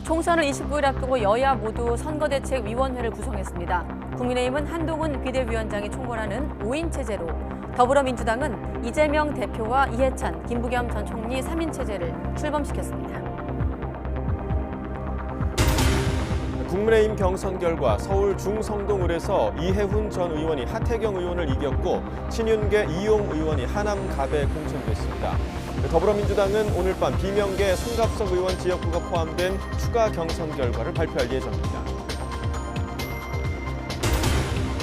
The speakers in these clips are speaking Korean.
총선을 29일 앞두고 여야 모두 선거대책위원회를 구성했습니다. 국민의힘은 한동훈 비대위원장이 총괄하는 5인 체제로, 더불어민주당은 이재명 대표와 이해찬, 김부겸 전 총리 3인 체제를 출범시켰습니다. 국민의힘 경선 결과 서울 중성동을에서 이해훈 전 의원이 하태경 의원을 이겼고 친윤계 이용 의원이 하남 갑에 공천됐습니다. 더불어민주당은 오늘 밤 비명계 송갑석 의원 지역구가 포함된 추가 경선 결과를 발표할 예정입니다.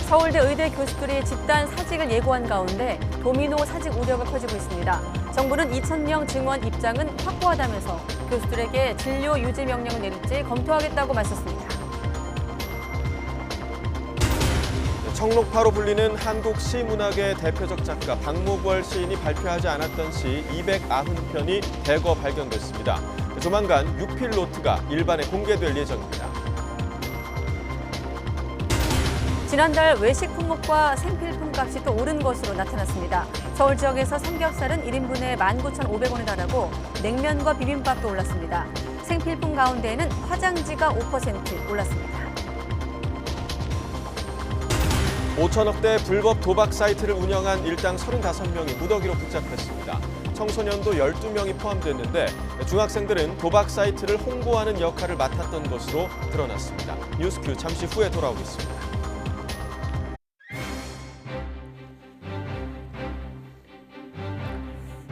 서울대 의대 교수들이 집단 사직을 예고한 가운데 도미노 사직 우려가 커지고 있습니다. 정부는 2,000명 증원 입장은 확고하다면서 교수들에게 진료 유지 명령을 내릴지 검토하겠다고 밝혔습니다. 청록파로 불리는 한국 시문학의 대표적 작가 박목월 시인이 발표하지 않았던 시 290편이 대거 발견됐습니다. 조만간 6필 노트가 일반에 공개될 예정입니다. 지난달 외식 품목과 생필품 값이 또 오른 것으로 나타났습니다. 서울 지역에서 삼겹살은 1인분에 19,500원에 달하고 냉면과 비빔밥도 올랐습니다. 생필품 가운데에는 화장지가 5% 올랐습니다. 5천억대 불법 도박 사이트를 운영한 일당 35명이 무더기로 붙잡혔습니다. 청소년도 12명이 포함됐는데 중학생들은 도박 사이트를 홍보하는 역할을 맡았던 것으로 드러났습니다. 뉴스큐 잠시 후에 돌아오겠습니다.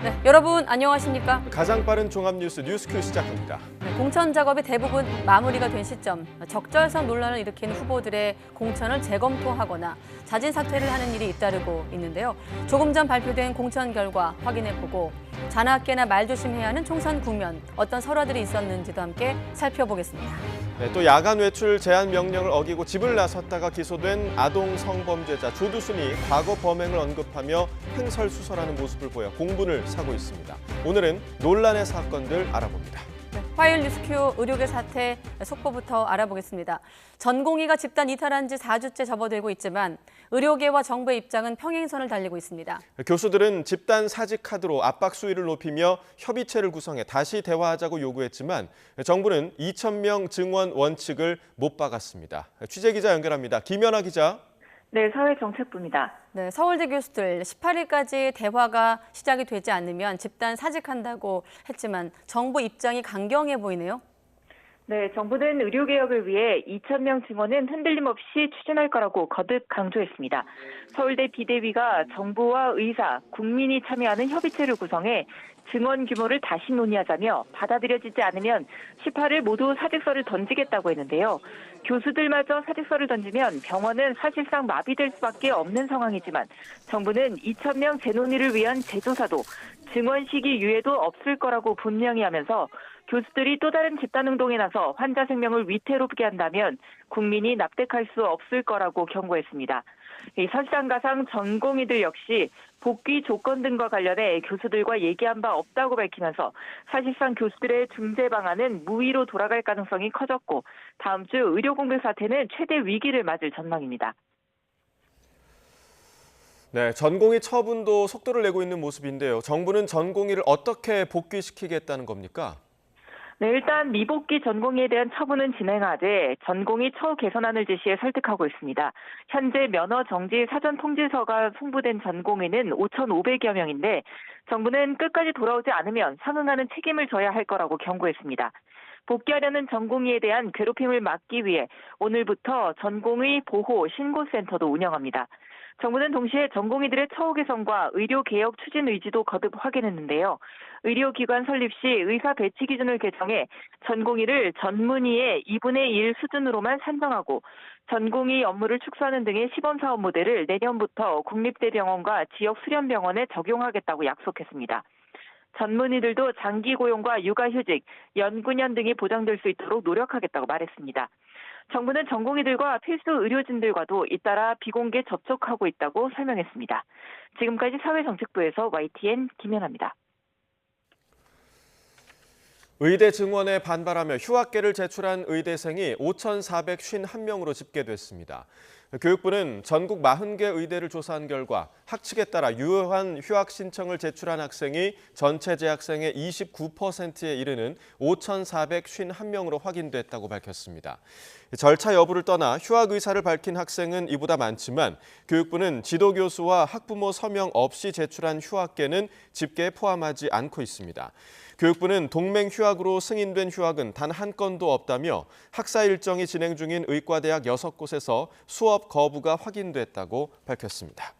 네, 여러분 안녕하십니까? 가장 빠른 종합 뉴스 뉴스큐 시작합니다. 공천 작업이 대부분 마무리가 된 시점, 적절성 논란을 일으키는 후보들의 공천을 재검토하거나 자진 사퇴를 하는 일이 잇따르고 있는데요. 조금 전 발표된 공천 결과 확인해보고 자나깨나 말조심해야 하는 총선 국면, 어떤 설화들이 있었는지도 함께 살펴보겠습니다. 네, 또 야간 외출 제한 명령을 어기고 집을 나섰다가 기소된 아동 성범죄자 조두순이 과거 범행을 언급하며 횡설수설하는 모습을 보여 공분을 사고 있습니다. 오늘은 논란의 사건들 알아봅니다. 화요일 뉴스큐 의료계 사태 속보부터 알아보겠습니다. 전공의가 집단 이탈한 지 4주째 접어들고 있지만 의료계와 정부의 입장은 평행선을 달리고 있습니다. 교수들은 집단 사직 카드로 압박 수위를 높이며 협의체를 구성해 다시 대화하자고 요구했지만 정부는 2,000명 증원 원칙을 못 박았습니다. 취재기자 연결합니다. 김연아 기자. 네, 사회정책부입니다. 네, 서울대 교수들 18일까지 대화가 시작이 되지 않으면 집단 사직한다고 했지만 정부 입장이 강경해 보이네요. 네, 정부는 의료개혁을 위해 2,000명 증원은 흔들림 없이 추진할 거라고 거듭 강조했습니다. 서울대 비대위가 정부와 의사, 국민이 참여하는 협의체를 구성해 증원 규모를 다시 논의하자며 받아들여지지 않으면 18일 모두 사직서를 던지겠다고 했는데요. 교수들마저 사직서를 던지면 병원은 사실상 마비될 수밖에 없는 상황이지만 정부는 2,000명 재논의를 위한 재조사도 증원 시기 유예도 없을 거라고 분명히 하면서 교수들이 또 다른 집단행동에 나서 환자 생명을 위태롭게 한다면 국민이 납득할 수 없을 거라고 경고했습니다. 이 설상가상 전공의들 역시 복귀 조건 등과 관련해 교수들과 얘기한 바 없다고 밝히면서 사실상 교수들의 중재 방안은 무의로 돌아갈 가능성이 커졌고 다음 주 의료 공백 사태는 최대 위기를 맞을 전망입니다. 네, 전공의 처분도 속도를 내고 있는 모습인데요. 정부는 전공의를 어떻게 복귀시키겠다는 겁니까? 네, 일단 미복귀 전공의에 대한 처분은 진행하되 전공의 처우 개선안을 제시해 설득하고 있습니다. 현재 면허 정지 사전 통지서가 송부된 전공의는 5,500여 명인데 정부는 끝까지 돌아오지 않으면 상응하는 책임을 져야 할 거라고 경고했습니다. 복귀하려는 전공의에 대한 괴롭힘을 막기 위해 오늘부터 전공의 보호 신고센터도 운영합니다. 정부는 동시에 전공의들의 처우 개선과 의료개혁 추진 의지도 거듭 확인했는데요. 의료기관 설립 시 의사 배치 기준을 개정해 전공의를 전문의의 2분의 1 수준으로만 산정하고 전공의 업무를 축소하는 등의 시범사업 모델을 내년부터 국립대병원과 지역 수련병원에 적용하겠다고 약속했습니다. 전문의들도 장기 고용과 육아휴직, 연구년 등이 보장될 수 있도록 노력하겠다고 말했습니다. 정부는 전공의들과 필수 의료진들과도 잇따라 비공개 접촉하고 있다고 설명했습니다. 지금까지 사회정책부에서 YTN 김연아입니다. 의대 증원에 반발하며 휴학계를 제출한 의대생이 5,451명으로 집계됐습니다. 교육부는 전국 40개 의대를 조사한 결과 학칙에 따라 유효한 휴학 신청을 제출한 학생이 전체 재학생의 29%에 이르는 5,451명으로 확인됐다고 밝혔습니다. 절차 여부를 떠나 휴학 의사를 밝힌 학생은 이보다 많지만 교육부는 지도교수와 학부모 서명 없이 제출한 휴학계는 집계에 포함하지 않고 있습니다. 교육부는 동맹 휴학으로 승인된 휴학은 단 한 건도 없다며 학사 일정이 진행 중인 의과대학 6곳에서 수업 거부가 확인됐다고 밝혔습니다.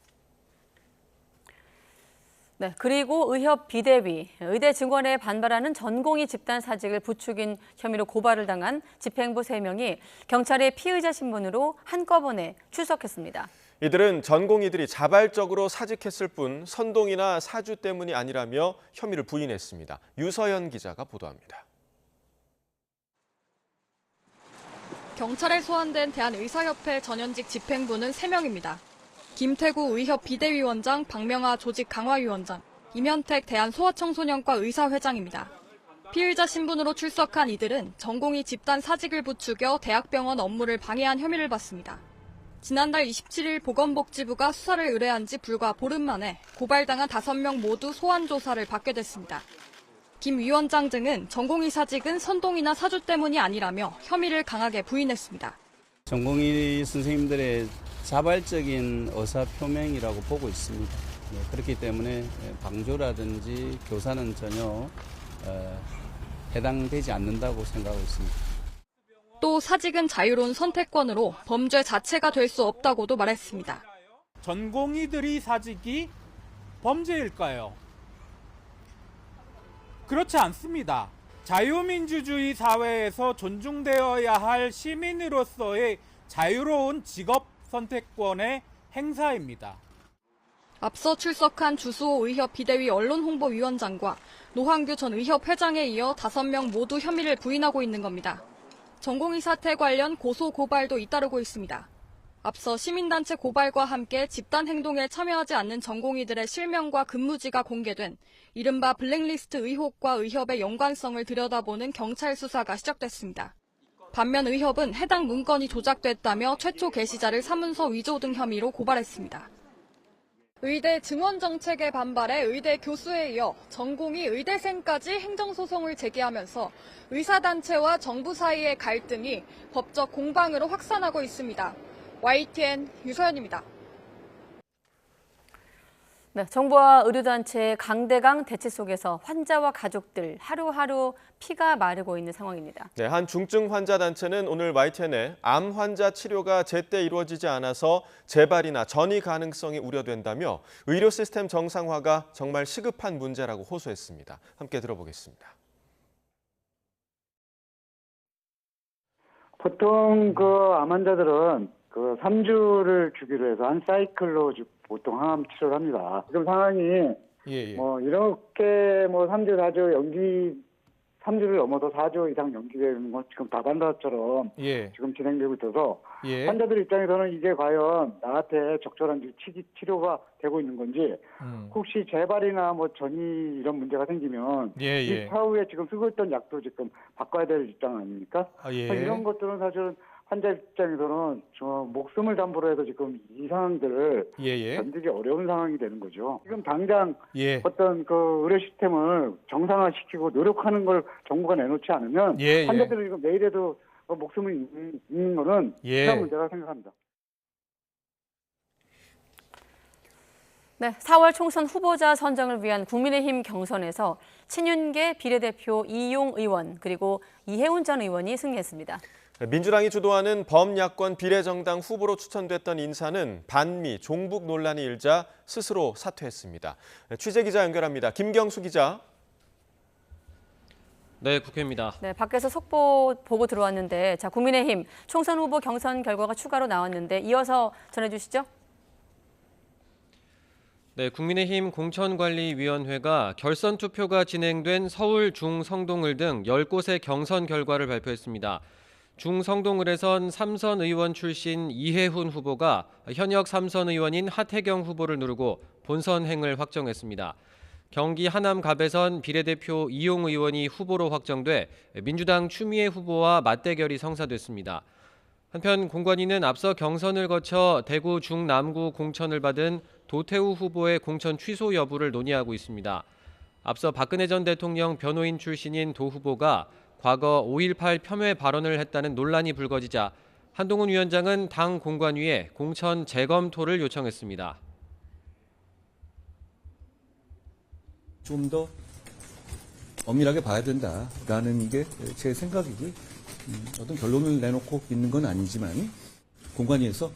네, 그리고 의협 비대위, 의대 증원에 반발하는 전공의 집단 사직을 부추긴 혐의로 고발을 당한 집행부 3명이 경찰의 피의자 신분으로 한꺼번에 출석했습니다. 이들은 전공의들이 자발적으로 사직했을 뿐 선동이나 사주 때문이 아니라며 혐의를 부인했습니다. 유서연 기자가 보도합니다. 경찰에 소환된 대한의사협회 전현직 집행부는 3명입니다. 김태구 의협 비대위원장, 박명아 조직 강화위원장, 임현택 대한소아청소년과 의사회장입니다. 피의자 신분으로 출석한 이들은 전공의 집단 사직을 부추겨 대학병원 업무를 방해한 혐의를 받습니다. 지난달 27일 보건복지부가 수사를 의뢰한 지 불과 보름 만에 고발당한 5명 모두 소환 조사를 받게 됐습니다. 김 위원장 등은 전공의 사직은 선동이나 사주 때문이 아니라며 혐의를 강하게 부인했습니다. 전공의 선생님들의 자발적인 의사표명이라고 보고 있습니다. 그렇기 때문에 방조라든지 교사는 전혀 해당되지 않는다고 생각하고 있습니다. 또 사직은 자유로운 선택권으로 범죄 자체가 될 수 없다고도 말했습니다. 전공의들이 사직이 범죄일까요? 그렇지 않습니다. 자유민주주의 사회에서 존중되어야 할 시민으로서의 자유로운 직업 선택권의 행사입니다. 앞서 출석한 주수호 의협 비대위 언론홍보위원장과 노한규 전 의협 회장에 이어 5명 모두 혐의를 부인하고 있는 겁니다. 전공의 사태 관련 고소 고발도 잇따르고 있습니다. 앞서 시민단체 고발과 함께 집단 행동에 참여하지 않는 전공의들의 실명과 근무지가 공개된 이른바 블랙리스트 의혹과 의협의 연관성을 들여다보는 경찰 수사가 시작됐습니다. 반면 의협은 해당 문건이 조작됐다며 최초 게시자를 사문서 위조 등 혐의로 고발했습니다. 의대 증원 정책에 반발해 의대 교수에 이어 전공의 의대생까지 행정소송을 제기하면서 의사단체와 정부 사이의 갈등이 법적 공방으로 확산하고 있습니다. YTN 유서연입니다. 네, 정부와 의료단체의 강대강 대치 속에서 환자와 가족들 하루하루 피가 마르고 있는 상황입니다. 네, 한 중증 환자 단체는 오늘 YTN에 암 환자 치료가 제때 이루어지지 않아서 재발이나 전이 가능성이 우려된다며 의료 시스템 정상화가 정말 시급한 문제라고 호소했습니다. 함께 들어보겠습니다. 보통 암 환자들은 3주를 주기로 해서 한 사이클로 보통 항암 치료를 합니다. 지금 상황이 이렇게 3주, 4주 연기 3주를 넘어서 4주 이상 연기되는 건 지금 다반사처럼 지금 진행되고 있어서 환자들 입장에서는 이게 과연 나한테 적절한 치료가 되고 있는 건지 혹시 재발이나 전이 이런 문제가 생기면 이 차후에 지금 쓰고 있던 약도 지금 바꿔야 될 입장 아닙니까? 이런 것들은 사실은 환자 입장에서는 목숨을 담보로 해서 지금 이 상황들을 견디기 어려운 상황이 되는 거죠. 지금 당장 어떤 의료 시스템을 정상화시키고 노력하는 걸 정부가 내놓지 않으면 환자들은 지금 내일에도 목숨을 잃는 거는 심한 문제라고 생각합니다. 네, 4월 총선 후보자 선정을 위한 국민의힘 경선에서 친윤계 비례대표 이용 의원 그리고 이해훈 전 의원이 승리했습니다. 민주당이 주도하는 범야권 비례정당 후보로 추천됐던 인사는 반미, 종북 논란이 일자 스스로 사퇴했습니다. 취재기자 연결합니다. 김경수 기자. 네, 국회입니다. 네, 밖에서 속보 보고 들어왔는데 국민의힘 총선 후보 경선 결과가 추가로 나왔는데 이어서 전해주시죠. 네, 국민의힘 공천관리위원회가 결선 투표가 진행된 서울, 중, 성동을 등 10곳의 경선 결과를 발표했습니다. 중성동을에선 3선 의원 출신 이해훈 후보가 현역 3선 의원인 하태경 후보를 누르고 본선행을 확정했습니다. 경기 하남갑에선 비례대표 이용 의원이 후보로 확정돼 민주당 추미애 후보와 맞대결이 성사됐습니다. 한편 공관위는 앞서 경선을 거쳐 대구 중남구 공천을 받은 도태우 후보의 공천 취소 여부를 논의하고 있습니다. 앞서 박근혜 전 대통령 변호인 출신인 도 후보가 과거 5.18 폄훼 발언을 했다는 논란이 불거지자 한동훈 위원장은 당 공관위에 공천 재검토를 요청했습니다. 좀 더 엄밀하게 봐야 된다라는 게 제 생각이고요. 어떤 결론을 내놓고 있는 건 아니지만 공관위에서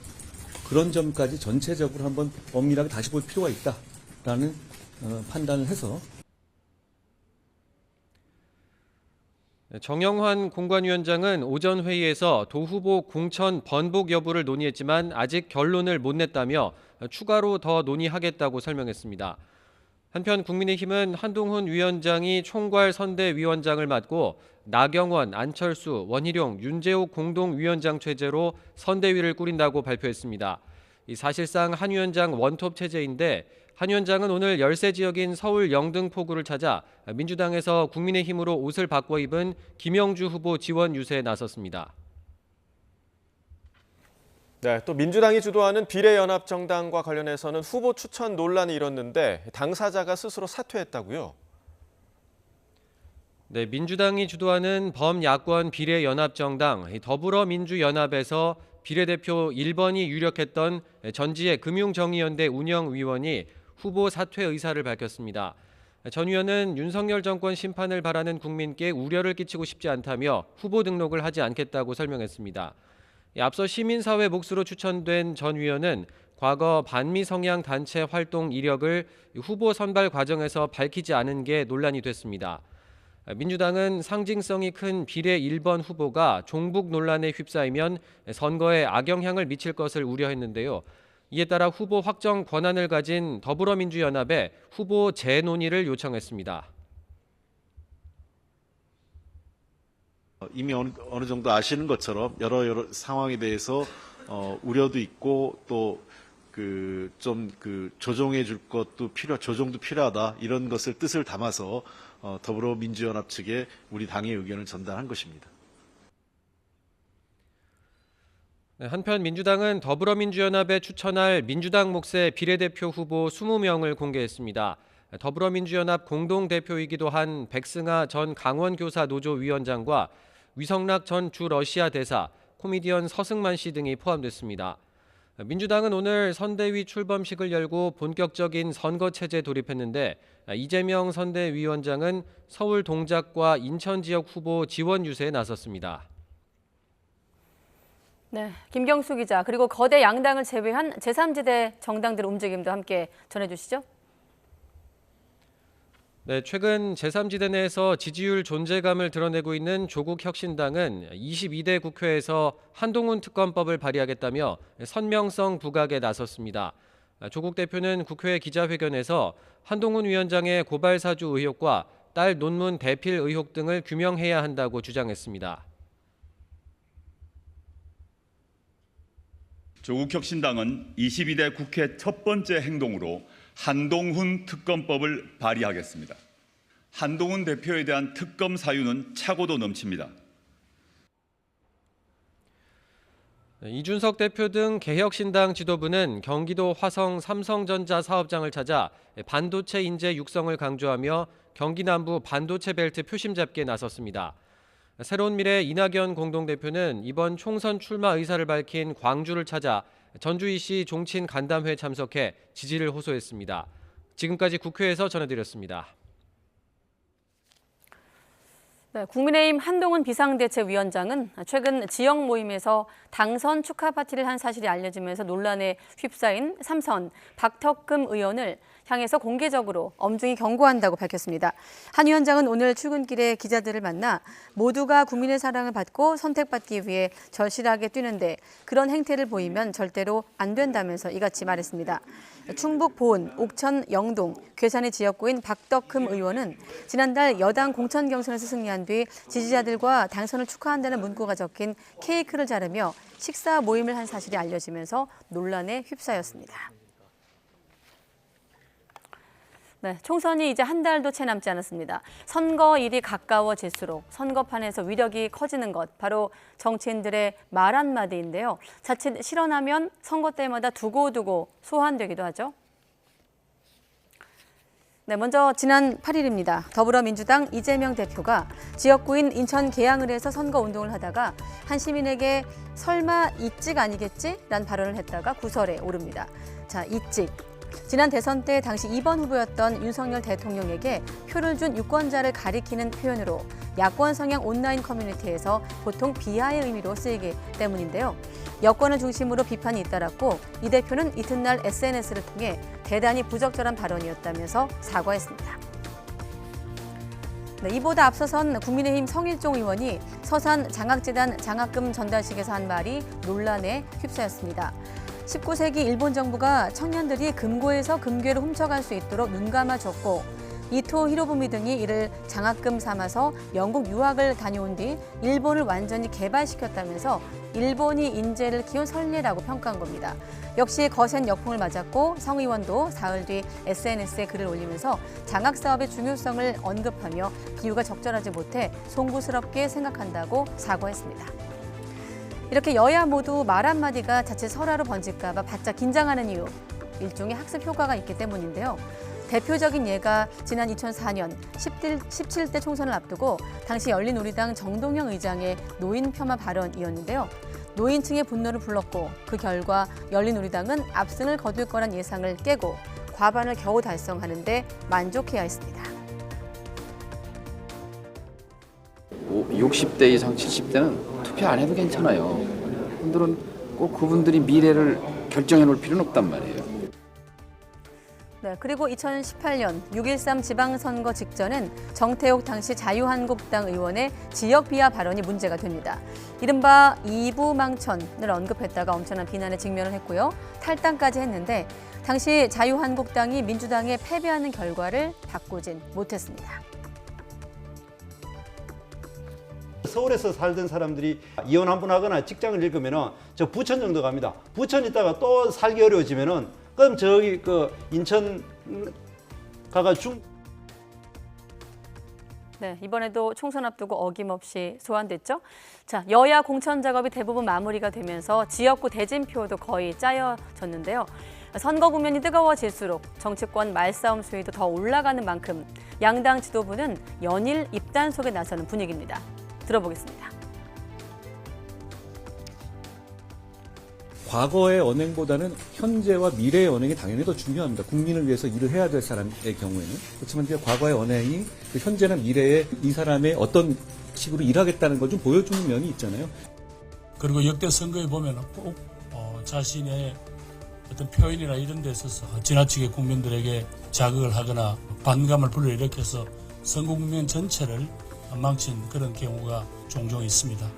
그런 점까지 전체적으로 한번 엄밀하게 다시 볼 필요가 있다라는 판단을 해서 정영환 공관위원장은 오전 회의에서 도 후보 공천 번복 여부를 논의했지만 아직 결론을 못 냈다며 추가로 더 논의하겠다고 설명했습니다. 한편 국민의힘은 한동훈 위원장이 총괄 선대위원장을 맡고 나경원, 안철수, 원희룡, 윤재욱 공동위원장 체제로 선대위를 꾸린다고 발표했습니다. 사실상 한 위원장 원톱 체제인데 한 위원장은 오늘 열세 지역인 서울 영등포구를 찾아 민주당에서 국민의힘으로 옷을 바꿔 입은 김영주 후보 지원 유세에 나섰습니다. 네, 또 민주당이 주도하는 비례연합정당과 관련해서는 후보 추천 논란이 일었는데 당사자가 스스로 사퇴했다고요? 네, 민주당이 주도하는 범야권 비례연합정당 더불어민주연합에서 비례대표 1번이 유력했던 전지의 금융정의연대 운영위원이 후보 사퇴 의사를 밝혔습니다. 전 의원은 윤석열 정권 심판을 바라는 국민께 우려를 끼치고 싶지 않다며 후보 등록을 하지 않겠다고 설명했습니다. 앞서 시민사회 몫으로 추천된 전 의원은 과거 반미 성향 단체 활동 이력을 후보 선발 과정에서 밝히지 않은 게 논란이 됐습니다. 민주당은 상징성이 큰 비례 1번 후보가 종북 논란에 휩싸이면 선거에 악영향을 미칠 것을 우려했는데요. 이에 따라 후보 확정 권한을 가진 더불어민주연합에 후보 재논의를 요청했습니다. 이미 어느 정도 아시는 것처럼 여러 상황에 대해서 우려도 있고 또 조정해 줄 것도 조정도 필요하다 이런 것을 뜻을 담아서 더불어민주연합 측에 우리 당의 의견을 전달한 것입니다. 한편 민주당은 더불어민주연합에 추천할 민주당 몫의 비례대표 후보 20명을 공개했습니다. 더불어민주연합 공동대표이기도 한 백승하 전 강원교사 노조 위원장과 위성락 전 주 러시아 대사, 코미디언 서승만 씨 등이 포함됐습니다. 민주당은 오늘 선대위 출범식을 열고 본격적인 선거체제 돌입했는데 이재명 선대위원장은 서울 동작과 인천 지역 후보 지원 유세에 나섰습니다. 네, 김경수 기자, 그리고 거대 양당을 제외한 제3지대 정당들의 움직임도 함께 전해주시죠. 네, 최근 제3지대 내에서 지지율 존재감을 드러내고 있는 조국혁신당은 22대 국회에서 한동훈 특검법을 발의하겠다며 선명성 부각에 나섰습니다. 조국 대표는 국회 기자회견에서 한동훈 위원장의 고발 사주 의혹과 딸 논문 대필 의혹 등을 규명해야 한다고 주장했습니다. 조국혁신당은 22대 국회 첫 번째 행동으로 한동훈 특검법을 발의하겠습니다. 한동훈 대표에 대한 특검 사유는 차고도 넘칩니다. 이준석 대표 등 개혁신당 지도부는 경기도 화성 삼성전자 사업장을 찾아 반도체 인재 육성을 강조하며 경기 남부 반도체 벨트 표심 잡기에 나섰습니다. 새로운 미래 이낙연 공동대표는 이번 총선 출마 의사를 밝힌 광주를 찾아 전주이시 종친 간담회에 참석해 지지를 호소했습니다. 지금까지 국회에서 전해드렸습니다. 네, 국민의힘 한동훈 비상대책위원장은 최근 지역 모임에서 당선 축하 파티를 한 사실이 알려지면서 논란에 휩싸인 삼선 박덕금 의원을 향해서 공개적으로 엄중히 경고한다고 밝혔습니다. 한 위원장은 오늘 출근길에 기자들을 만나 모두가 국민의 사랑을 받고 선택받기 위해 절실하게 뛰는데 그런 행태를 보이면 절대로 안 된다면서 이같이 말했습니다. 충북 보은, 옥천, 영동, 괴산의 지역구인 박덕금 의원은 지난달 여당 공천 경선에서 승리한 뒤 지지자들과 당선을 축하한다는 문구가 적힌 케이크를 자르며 식사 모임을 한 사실이 알려지면서 논란에 휩싸였습니다. 네, 총선이 이제 한 달도 채 남지 않았습니다. 선거일이 가까워질수록 선거판에서 위력이 커지는 것, 바로 정치인들의 말 한마디인데요. 자칫 실현하면 선거 때마다 두고두고 소환되기도 하죠. 네, 먼저 지난 8일입니다. 더불어민주당 이재명 대표가 지역구인 인천 계양을에서 선거운동을 하다가 한 시민에게 설마 이찍 아니겠지? 란 발언을 했다가 구설에 오릅니다. 자, 이찍. 지난 대선 때 당시 2번 후보였던 윤석열 대통령에게 표를 준 유권자를 가리키는 표현으로 야권 성향 온라인 커뮤니티에서 보통 비하의 의미로 쓰이기 때문인데요. 여권을 중심으로 비판이 잇따랐고 이 대표는 이튿날 SNS를 통해 대단히 부적절한 발언이었다면서 사과했습니다. 네, 이보다 앞서선 국민의힘 성일종 의원이 서산 장학재단 장학금 전달식에서 한 말이 논란에 휩싸였습니다. 19세기 일본 정부가 청년들이 금고에서 금괴를 훔쳐갈 수 있도록 눈감아줬고 이토 히로부미 등이 이를 장학금 삼아서 영국 유학을 다녀온 뒤 일본을 완전히 개발시켰다면서 일본이 인재를 키운 선례라고 평가한 겁니다. 역시 거센 역풍을 맞았고 성 의원도 사흘 뒤 SNS에 글을 올리면서 장학사업의 중요성을 언급하며 비유가 적절하지 못해 송구스럽게 생각한다고 사과했습니다. 이렇게 여야 모두 말 한마디가 자칫 설화로 번질까 봐 바짝 긴장하는 이유, 일종의 학습 효과가 있기 때문인데요. 대표적인 예가 지난 2004년 17대 총선을 앞두고 당시 열린우리당 정동영 의장의 노인 폄하 발언이었는데요. 노인층의 분노를 불렀고 그 결과 열린우리당은 압승을 거둘 거란 예상을 깨고 과반을 겨우 달성하는 데 만족해야 했습니다. 60대 이상 70대는 투표 안 해도 괜찮아요. 그분들은 꼭 그분들이 미래를 결정해 놓을 필요는 없단 말이에요. 네, 그리고 2018년 6.13 지방선거 직전엔 정태욱 당시 자유한국당 의원의 지역 비하 발언이 문제가 됩니다. 이른바 이부망천을 언급했다가 엄청난 비난에 직면을 했고요. 탈당까지 했는데 당시 자유한국당이 민주당에 패배하는 결과를 바꾸진 못했습니다. 서울에서 살던 사람들이 이혼 한 번 하거나 직장을 잃으면은 저 부천 정도 갑니다. 부천 있다가 또 살기 어려워지면은 그럼 저기 그 인천 가가 네, 이번에도 총선 앞두고 어김없이 소환됐죠. 자, 여야 공천 작업이 대부분 마무리가 되면서 지역구 대진표도 거의 짜여졌는데요. 선거 국면이 뜨거워질수록 정치권 말싸움 수위도 더 올라가는 만큼 양당 지도부는 연일 입단속에 나서는 분위기입니다. 들어보겠습니다. 과거의 언행보다는 현재와 미래의 언행이 당연히 더 중요합니다. 국민을 위해서 일을 해야 될 사람의 경우에는. 그렇지만 이제 과거의 언행이 그 현재나 미래에 이 사람의 어떤 식으로 일하겠다는 걸 좀 보여주는 면이 있잖아요. 그리고 역대 선거에 보면 꼭 자신의 어떤 표현이나 이런 데 있어서 지나치게 국민들에게 자극을 하거나 반감을 불러일으켜서 선거 국면 전체를 망친 그런 경우가 종종 있습니다.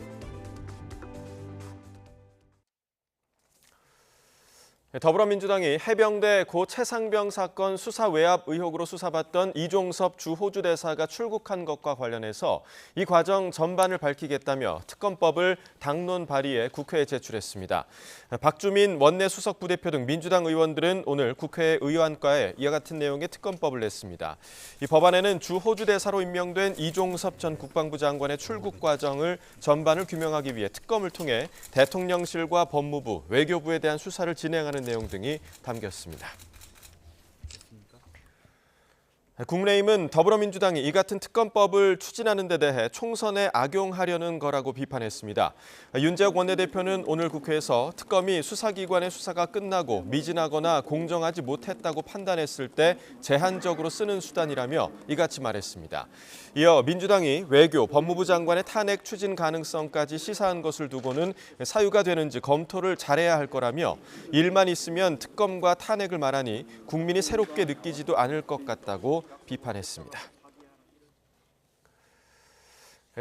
더불어민주당이 해병대 고 최상병 사건 수사 외압 의혹으로 수사받던 이종섭 주 호주 대사가 출국한 것과 관련해서 이 과정 전반을 밝히겠다며 특검법을 당론 발의해 국회에 제출했습니다. 박주민 원내 수석 부대표 등 민주당 의원들은 오늘 국회 의원과에 이와 같은 내용의 특검법을 냈습니다. 이 법안에는 주 호주 대사로 임명된 이종섭 전 국방부 장관의 출국 과정을 전반을 규명하기 위해 특검을 통해 대통령실과 법무부, 외교부에 대한 수사를 진행하는 내용 등이 담겼습니다. 국민의힘은 더불어민주당이 이 같은 특검법을 추진하는 데 대해 총선에 악용하려는 거라고 비판했습니다. 윤재욱 원내대표는 오늘 국회에서 특검이 수사기관의 수사가 끝나고 미진하거나 공정하지 못했다고 판단했을 때 제한적으로 쓰는 수단이라며 이같이 말했습니다. 이어 민주당이 외교, 법무부 장관의 탄핵 추진 가능성까지 시사한 것을 두고는 사유가 되는지 검토를 잘해야 할 거라며 일만 있으면 특검과 탄핵을 말하니 국민이 새롭게 느끼지도 않을 것 같다고 비판했습니다.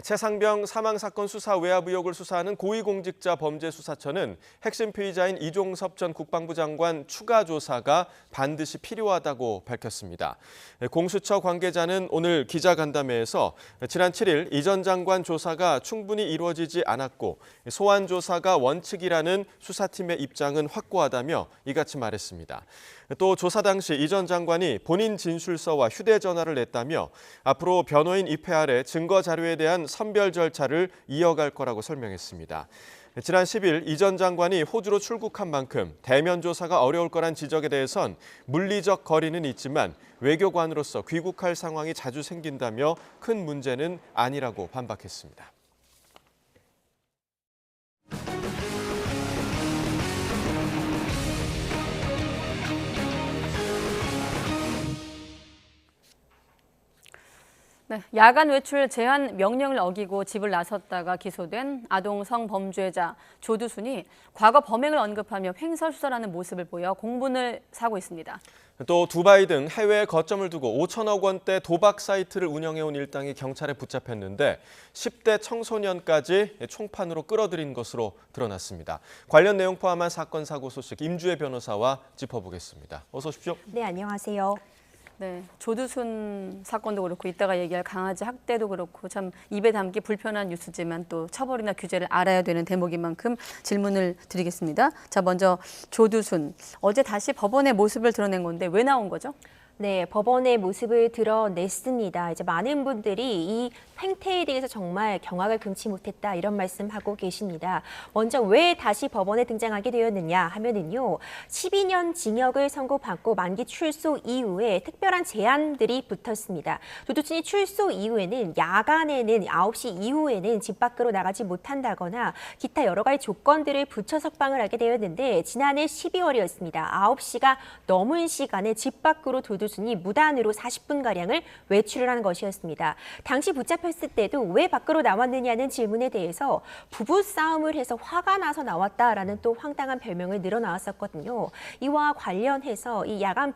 최상병 사망사건 수사 외압 의혹을 수사하는 고위공직자 범죄수사처는 핵심 피의자인 이종섭 전 국방부 장관 추가 조사가 반드시 필요하다고 밝혔습니다. 공수처 관계자는 오늘 기자간담회에서 지난 7일 이 전 장관 조사가 충분히 이루어지지 않았고 소환 조사가 원칙이라는 수사팀의 입장은 확고하다며 이같이 말했습니다. 또 조사 당시 이 전 장관이 본인 진술서와 휴대전화를 냈다며 앞으로 변호인 입회 아래 증거 자료에 대한 선별 절차를 이어갈 거라고 설명했습니다. 지난 10일 이 전 장관이 호주로 출국한 만큼 대면 조사가 어려울 거란 지적에 대해선 물리적 거리는 있지만 외교관으로서 귀국할 상황이 자주 생긴다며 큰 문제는 아니라고 반박했습니다. 네, 야간 외출 제한 명령을 어기고 집을 나섰다가 기소된 아동 성범죄자 조두순이 과거 범행을 언급하며 횡설수설하는 모습을 보여 공분을 사고 있습니다. 또 두바이 등 해외에 거점을 두고 5천억 원대 도박 사이트를 운영해온 일당이 경찰에 붙잡혔는데 10대 청소년까지 총판으로 끌어들인 것으로 드러났습니다. 관련 내용 포함한 사건 사고 소식 임주혜 변호사와 짚어보겠습니다. 어서 오십시오. 네, 안녕하세요. 네, 조두순 사건도 그렇고 이따가 얘기할 강아지 학대도 그렇고 참 입에 담기 불편한 뉴스지만 또 처벌이나 규제를 알아야 되는 대목인 만큼 질문을 드리겠습니다. 자, 먼저 조두순. 어제 다시 법원의 모습을 드러낸 건데 왜 나온 거죠? 네, 법원의 모습을 드러냈습니다. 이제 많은 분들이 이 행태에 대해서 정말 경악을 금치 못했다 이런 말씀하고 계십니다. 먼저 왜 다시 법원에 등장하게 되었느냐 하면은요, 12년 징역을 선고받고 만기 출소 이후에 특별한 제한들이 붙었습니다. 조두순이 출소 이후에는 야간에는 9시 이후에는 집 밖으로 나가지 못한다거나 기타 여러 가지 조건들을 붙여 석방을 하게 되었는데 지난해 12월이었습니다. 9시가 넘은 시간에 집 밖으로 조두순이 무단으로 40분가량을 외출을 한 것이었습니다. 당시 붙잡혔을 때도 왜 밖으로 나왔느냐는 질문에 대해서 부부싸움을 해서 화가 나서 나왔다라는 또 황당한 별명을 늘어나왔었거든요. 이와 관련해서 이 야간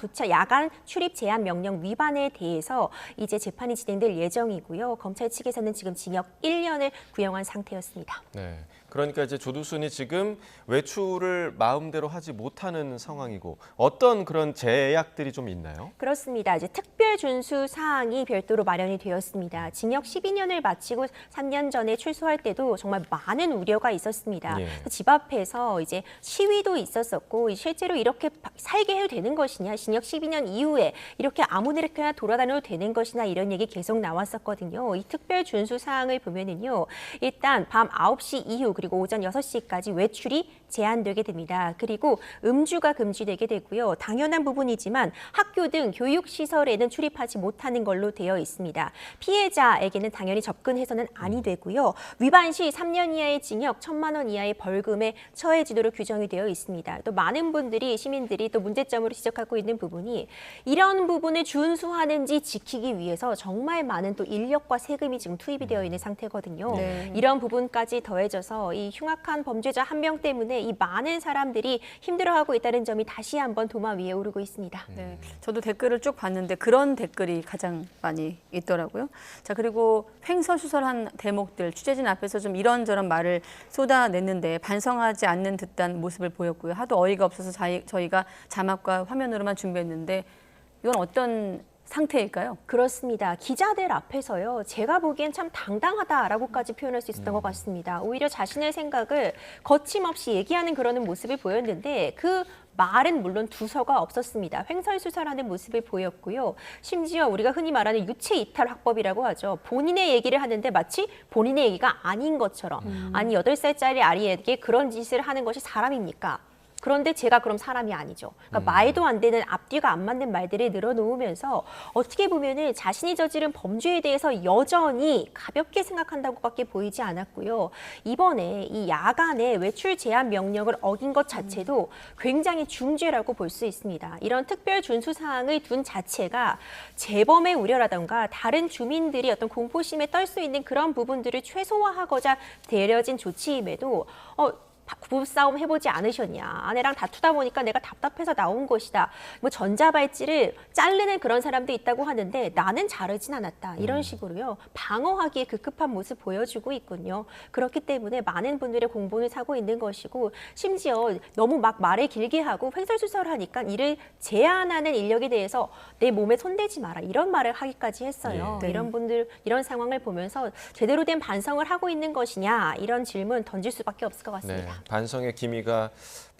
출입 제한 명령 위반에 대해서 이제 재판이 진행될 예정이고요. 검찰 측에서는 지금 징역 1년을 구형한 상태였습니다. 네. 그러니까 이제 조두순이 지금 외출을 마음대로 하지 못하는 상황이고 어떤 그런 제약들이 좀 있나요? 그렇습니다. 이제 특별 준수 사항이 별도로 마련이 되었습니다. 징역 12년을 마치고 3년 전에 출소할 때도 정말 많은 우려가 있었습니다. 예. 집 앞에서 이제 시위도 있었었고 실제로 이렇게 살게 해도 되는 것이냐, 징역 12년 이후에 이렇게 아무데나 돌아다녀도 되는 것이냐 이런 얘기 계속 나왔었거든요. 이 특별 준수 사항을 보면은요, 일단 밤 9시 이후 그리고 오전 6시까지 외출이 제한되게 됩니다. 그리고 음주가 금지되게 되고요. 당연한 부분이지만 학교 등 교육시설에는 출입하지 못하는 걸로 되어 있습니다. 피해자에게는 당연히 접근해서는 아니 되고요. 위반 시 3년 이하의 징역, 1,000만 원 이하의 벌금에 처해지도록 규정이 되어 있습니다. 또 많은 분들이, 시민들이 또 문제점으로 지적하고 있는 부분이 이런 부분을 준수하는지 지키기 위해서 정말 많은 또 인력과 세금이 지금 투입이 되어 있는 상태거든요. 네. 이런 부분까지 더해져서 이 흉악한 범죄자 한 명 때문에 이 많은 사람들이 힘들어하고 있다는 점이 다시 한번 도마 위에 오르고 있습니다. 네, 저도 댓글을 쭉 봤는데 그런 댓글이 가장 많이 있더라고요. 자, 그리고 횡설수설한 대목들, 취재진 앞에서 좀 이런저런 말을 쏟아냈는데 반성하지 않는 듯한 모습을 보였고요. 하도 어이가 없어서 저희가 자막과 화면으로만 준비했는데 이건 어떤 상태일까요? 그렇습니다. 기자들 앞에서요, 제가 보기엔 참 당당하다라고까지 표현할 수 있었던 것 같습니다. 오히려 자신의 생각을 거침없이 얘기하는 그러는 모습을 보였는데 그 말은 물론 두서가 없었습니다. 횡설수설하는 모습을 보였고요. 심지어 우리가 흔히 말하는 유체이탈 화법이라고 하죠. 본인의 얘기를 하는데 마치 본인의 얘기가 아닌 것처럼. 아니 8살짜리 아이에게 그런 짓을 하는 것이 사람입니까? 그런데 제가 그럼 사람이 아니죠. 그러니까 말도 안 되는 앞뒤가 안 맞는 말들을 늘어놓으면서 어떻게 보면은 자신이 저지른 범죄에 대해서 여전히 가볍게 생각한다고밖에 보이지 않았고요. 이번에 이 야간에 외출 제한 명령을 어긴 것 자체도 굉장히 중죄라고 볼 수 있습니다. 이런 특별 준수 사항을 둔 자체가 재범의 우려라던가 다른 주민들이 어떤 공포심에 떨 수 있는 그런 부분들을 최소화하고자 내려진 조치임에도 부부싸움 해보지 않으셨냐. 아내랑 다투다 보니까 내가 답답해서 나온 것이다. 뭐 전자발찌를 자르는 그런 사람도 있다고 하는데 나는 자르진 않았다. 이런 식으로요. 방어하기에 급급한 모습 보여주고 있군요. 그렇기 때문에 많은 분들의 공분을 사고 있는 것이고 심지어 너무 막 말을 길게 하고 횡설수설하니까 이를 제한하는 인력에 대해서 내 몸에 손대지 마라. 이런 말을 하기까지 했어요. 네. 이런 분들, 이런 상황을 보면서 제대로 된 반성을 하고 있는 것이냐. 이런 질문 던질 수밖에 없을 것 같습니다. 네, 반성의 기미가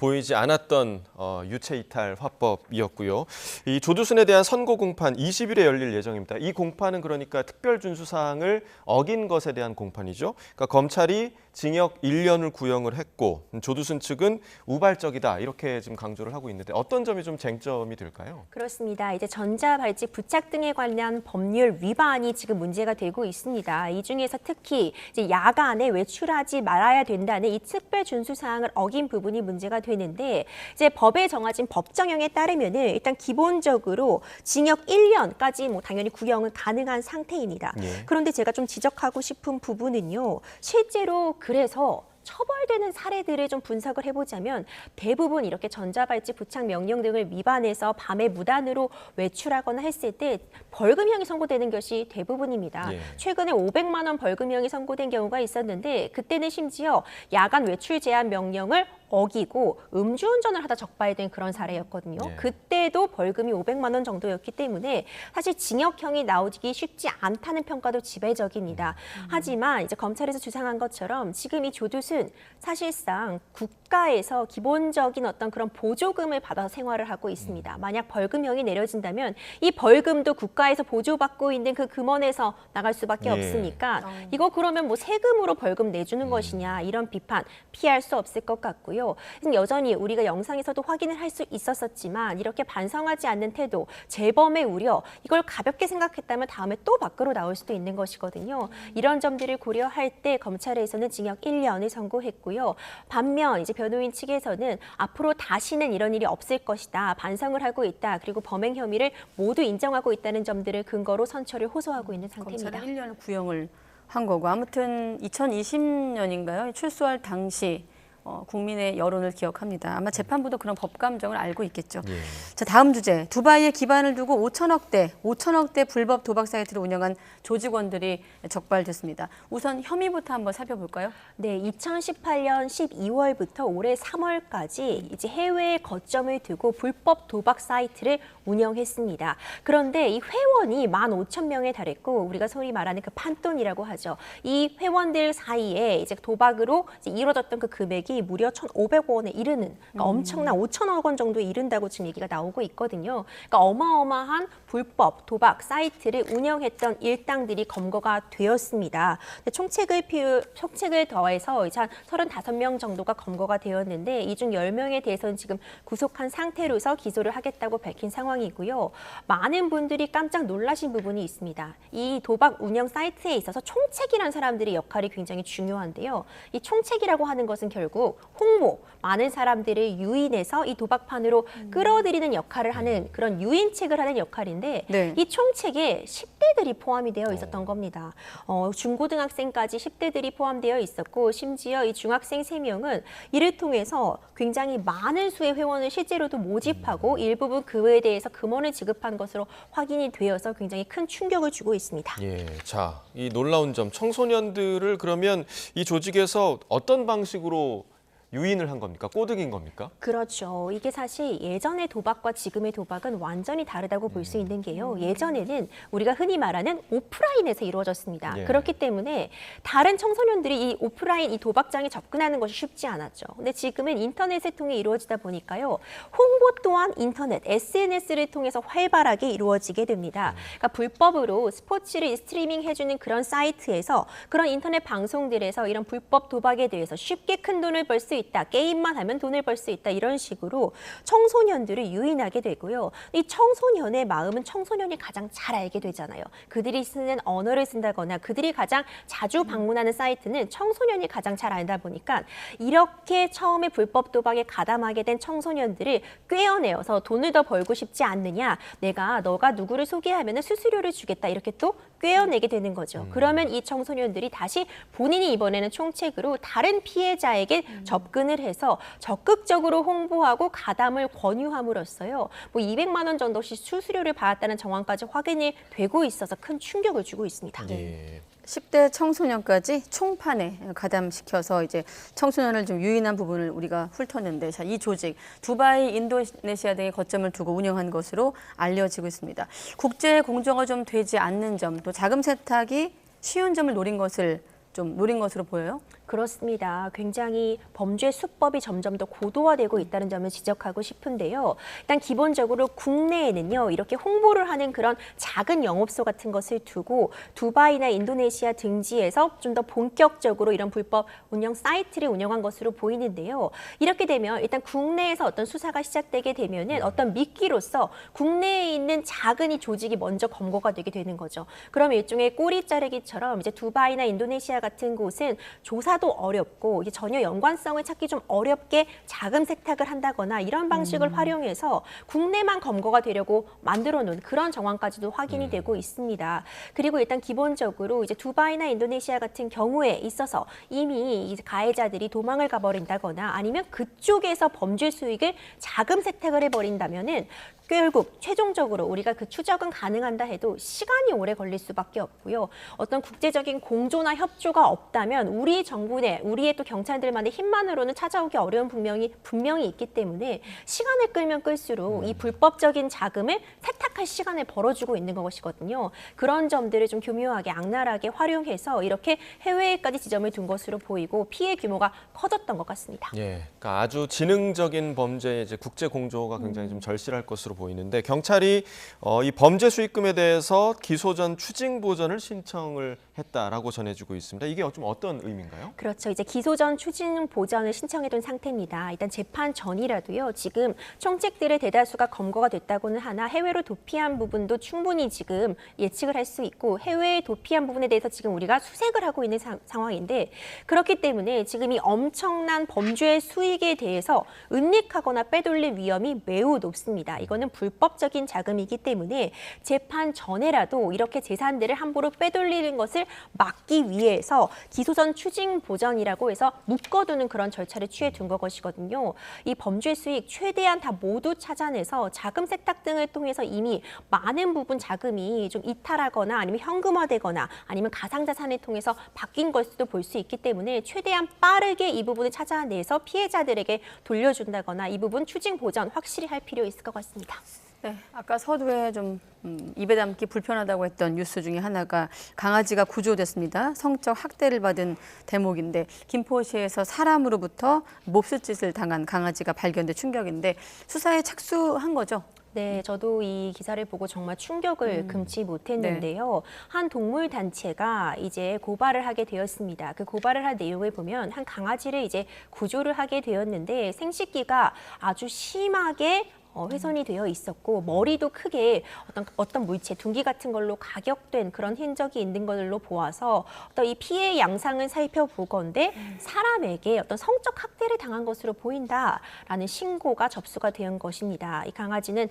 보이지 않았던 유체 이탈 화법이었고요. 이 조두순에 대한 선고 공판 20일에 열릴 예정입니다. 이 공판은 그러니까 특별준수사항을 어긴 것에 대한 공판이죠. 그러니까 검찰이 징역 1년을 구형을 했고 조두순 측은 우발적이다 이렇게 지금 강조를 하고 있는데 어떤 점이 좀 쟁점이 될까요? 그렇습니다. 이제 전자발찌 부착 등에 관한 법률 위반이 지금 문제가 되고 있습니다. 이 중에서 특히 이제 야간에 외출하지 말아야 된다는 이 특별준수사항을 어긴 부분이 문제가 되는데 이제 법에 정해진 법정형에 따르면은 일단 기본적으로 징역 1년까지 뭐 당연히 구형은 가능한 상태입니다. 그런데 제가 좀 지적하고 싶은 부분은요. 실제로 그래서 처벌되는 사례들을 좀 분석을 해보자면 대부분 이렇게 전자발찌 부착 명령 등을 위반해서 밤에 무단으로 외출하거나 했을 때 벌금형이 선고되는 것이 대부분입니다. 최근에 500만 원 벌금형이 선고된 경우가 있었는데 그때는 심지어 야간 외출 제한 명령을 어기고 음주운전을 하다 적발된 그런 사례였거든요. 그때도 벌금이 500만 원 정도였기 때문에 사실 징역형이 나오기 쉽지 않다는 평가도 지배적입니다. 하지만 이제 검찰에서 주장한 것처럼 지금 이 조두순 사실상 국가에서 기본적인 어떤 그런 보조금을 받아서 생활을 하고 있습니다. 만약 벌금형이 내려진다면 이 벌금도 국가에서 보조받고 있는 그 금원에서 나갈 수밖에 없으니까 이거 그러면 뭐 세금으로 벌금 내주는 것이냐 이런 비판 피할 수 없을 것 같고요. 여전히 우리가 영상에서도 확인을 할 수 있었지만 이렇게 반성하지 않는 태도, 재범의 우려 이걸 가볍게 생각했다면 다음에 또 밖으로 나올 수도 있는 것이거든요. 이런 점들을 고려할 때 검찰에서는 징역 1년을 선고했고요. 반면 이제 변호인 측에서는 앞으로 다시는 이런 일이 없을 것이다. 반성을 하고 있다. 그리고 범행 혐의를 모두 인정하고 있다는 점들을 근거로 선처를 호소하고 있는 상태입니다. 검찰은 1년 구형을 한 거고 아무튼 2020년인가요? 출소할 당시 국민의 여론을 기억합니다. 아마 재판부도 그런 법 감정을 알고 있겠죠. 자, 다음 주제. 두바이에 기반을 두고 5천억대 불법 도박 사이트를 운영한 조직원들이 적발됐습니다. 우선 혐의부터 한번 살펴볼까요? 네, 2018년 12월부터 올해 3월까지 이제 해외에 거점을 두고 불법 도박 사이트를 운영했습니다. 그런데 이 회원이 15,000명에 달했고 우리가 소위 말하는 그 판돈이라고 하죠. 이 회원들 사이에 이제 도박으로 이제 이루어졌던 그 금액이 무려 1,500억 원에 이르는 그러니까 엄청난 5천억 원 정도에 이른다고 지금 얘기가 나오고 있거든요. 그러니까 어마어마한 불법 도박 사이트를 운영했던 일당들이 검거가 되었습니다. 총책을 더해서 이제 한 35명 정도가 검거가 되었는데 이 중 10명에 대해서는 지금 구속한 상태로서 기소를 하겠다고 밝힌 상황이고요. 많은 분들이 깜짝 놀라신 부분이 있습니다. 이 도박 운영 사이트에 있어서 총책이라는 사람들의 역할이 굉장히 중요한데요. 이 총책이라고 하는 것은 결국 홍보, 많은 사람들을 유인해서 이 도박판으로 끌어들이는 역할을 하는 그런 유인책을 하는 역할인데 이 총책에 10대들이 포함이 되어 있었던 겁니다. 중고등학생까지 10대들이 포함되어 있었고 심지어 이 중학생 3명은 이를 통해서 굉장히 많은 수의 회원을 실제로도 모집하고 일부분 그에 대해서 금원을 지급한 것으로 확인이 되어서 굉장히 큰 충격을 주고 있습니다. 자, 이 놀라운 점, 청소년들을 그러면 이 조직에서 어떤 방식으로 유인을 한 겁니까? 꼬드긴 겁니까? 그렇죠. 이게 사실 예전의 도박과 지금의 도박은 완전히 다르다고 볼 수 있는 게요. 예전에는 우리가 흔히 말하는 오프라인에서 이루어졌습니다. 그렇기 때문에 다른 청소년들이 이 오프라인 이 도박장에 접근하는 것이 쉽지 않았죠. 근데 지금은 인터넷을 통해 이루어지다 보니까요. 홍보 또한 인터넷, SNS를 통해서 활발하게 이루어지게 됩니다. 그러니까 불법으로 스포츠를 스트리밍 해주는 그런 사이트에서 그런 인터넷 방송들에서 이런 불법 도박에 대해서 쉽게 큰 돈을 벌 수 있다. 게임만 하면 돈을 벌 수 있다. 이런 식으로 청소년들을 유인하게 되고요. 이 청소년의 마음은 청소년이 가장 잘 알게 되잖아요. 그들이 쓰는 언어를 쓴다거나 그들이 가장 자주 방문하는 사이트는 청소년이 가장 잘 알다 보니까 이렇게 처음에 불법 도박에 가담하게 된 청소년들을 꿰어내어서 돈을 더 벌고 싶지 않느냐. 너가 누구를 소개하면 수수료를 주겠다. 이렇게 또 꿰어내게 되는 거죠. 그러면 이 청소년들이 다시 본인이 이번에는 총책으로 다른 피해자에게 접근을 해서 적극적으로 홍보하고 가담을 권유함으로써요. 200만 원 정도씩 수수료를 받았다는 정황까지 확인이 되고 있어서 큰 충격을 주고 있습니다. 10대 청소년까지 총판에 가담시켜서 이제 청소년을 좀 유인한 부분을 우리가 훑었는데, 자, 이 조직 두바이, 인도네시아 등의 거점을 두고 운영한 것으로 알려지고 있습니다. 국제 공정화 좀 되지 않는 점, 또 자금 세탁이 쉬운 점을 노린 것으로 보여요? 그렇습니다. 굉장히 범죄 수법이 점점 더 고도화되고 있다는 점을 지적하고 싶은데요. 일단 기본적으로 국내에는요, 이렇게 홍보를 하는 그런 작은 영업소 같은 것을 두고 두바이나 인도네시아 등지에서 좀 더 본격적으로 이런 불법 운영 사이트를 운영한 것으로 보이는데요. 이렇게 되면 일단 국내에서 어떤 수사가 시작되게 되면은 어떤 미끼로서 국내에 있는 작은 이 조직이 먼저 검거가 되게 되는 거죠. 그럼 일종의 꼬리 자르기처럼 이제 두바이나 인도네시아 같은 곳은 조사도 어렵고 이게 전혀 연관성을 찾기 좀 어렵게 자금 세탁을 한다거나 이런 방식을 활용해서 국내만 검거가 되려고 만들어 놓은 그런 정황까지도 확인이 되고 있습니다. 그리고 일단 기본적으로 이제 두바이나 인도네시아 같은 경우에 있어서 이미 이 가해자들이 도망을 가버린다거나 아니면 그쪽에서 범죄 수익을 자금 세탁을 해버린다면은 결국 최종적으로 우리가 그 추적은 가능한다 해도 시간이 오래 걸릴 수밖에 없고요. 어떤 국제적인 공조나 협조가 없다면 우리 정부 내, 우리의 또 경찰들만의 힘만으로는 찾아오기 어려운 분명히 있기 때문에 시간을 끌면 끌수록 이 불법적인 자금을 세탁할 시간을 벌어주고 있는 것이거든요. 그런 점들을 좀 교묘하게 악랄하게 활용해서 이렇게 해외에까지 지점을 둔 것으로 보이고 피해 규모가 커졌던 것 같습니다. 예, 그러니까 아주 지능적인 범죄에 이제 국제 공조가 굉장히 좀 절실할 것으로 보이는데 경찰이 이 범죄 수익금에 대해서 기소 전 추징 보전을 신청을 했다라고 전해지고 있습니다. 이게 좀 어떤 의미인가요? 그렇죠. 이제 기소 전 추징 보전을 신청해둔 상태입니다. 일단 재판 전이라도요. 지금 총책들의 대다수가 검거가 됐다고는 하나 해외로 도피한 부분도 충분히 지금 예측을 할 수 있고 해외에 도피한 부분에 대해서 지금 우리가 수색을 하고 있는 상황인데 그렇기 때문에 지금 이 엄청난 범죄 수익에 대해서 은닉하거나 빼돌릴 위험이 매우 높습니다. 이거는 불법적인 자금이기 때문에 재판 전에라도 이렇게 재산들을 함부로 빼돌리는 것을 막기 위해서 기소 전 추징 보전이라고 해서 묶어두는 그런 절차를 취해둔 것이거든요. 이 범죄 수익 최대한 다 모두 찾아내서 자금 세탁 등을 통해서 이미 많은 부분 자금이 좀 이탈하거나 아니면 현금화되거나 아니면 가상자산을 통해서 바뀐 것도 볼 수 있기 때문에 최대한 빠르게 이 부분을 찾아내서 피해자들에게 돌려준다거나 이 부분 추징 보전 확실히 할 필요 있을 것 같습니다. 네, 아까 서두에 좀 입에 담기 불편하다고 했던 뉴스 중에 하나가 강아지가 구조됐습니다. 성적 학대를 받은 대목인데 김포시에서 사람으로부터 몹쓸짓을 당한 강아지가 발견돼 충격인데 수사에 착수한 거죠? 네, 저도 이 기사를 보고 정말 충격을 금치 못했는데요. 한 동물 단체가 이제 고발을 하게 되었습니다. 그 고발을 한 내용을 보면 한 강아지를 이제 구조를 하게 되었는데 생식기가 아주 심하게 훼손이 되어 있었고 머리도 크게 어떤 물체, 둔기 같은 걸로 가격된 그런 흔적이 있는 걸로 보아서 어떤 이 피해 양상을 살펴보건대 사람에게 어떤 성적 학대를 당한 것으로 보인다라는 신고가 접수가 된 것입니다. 이 강아지는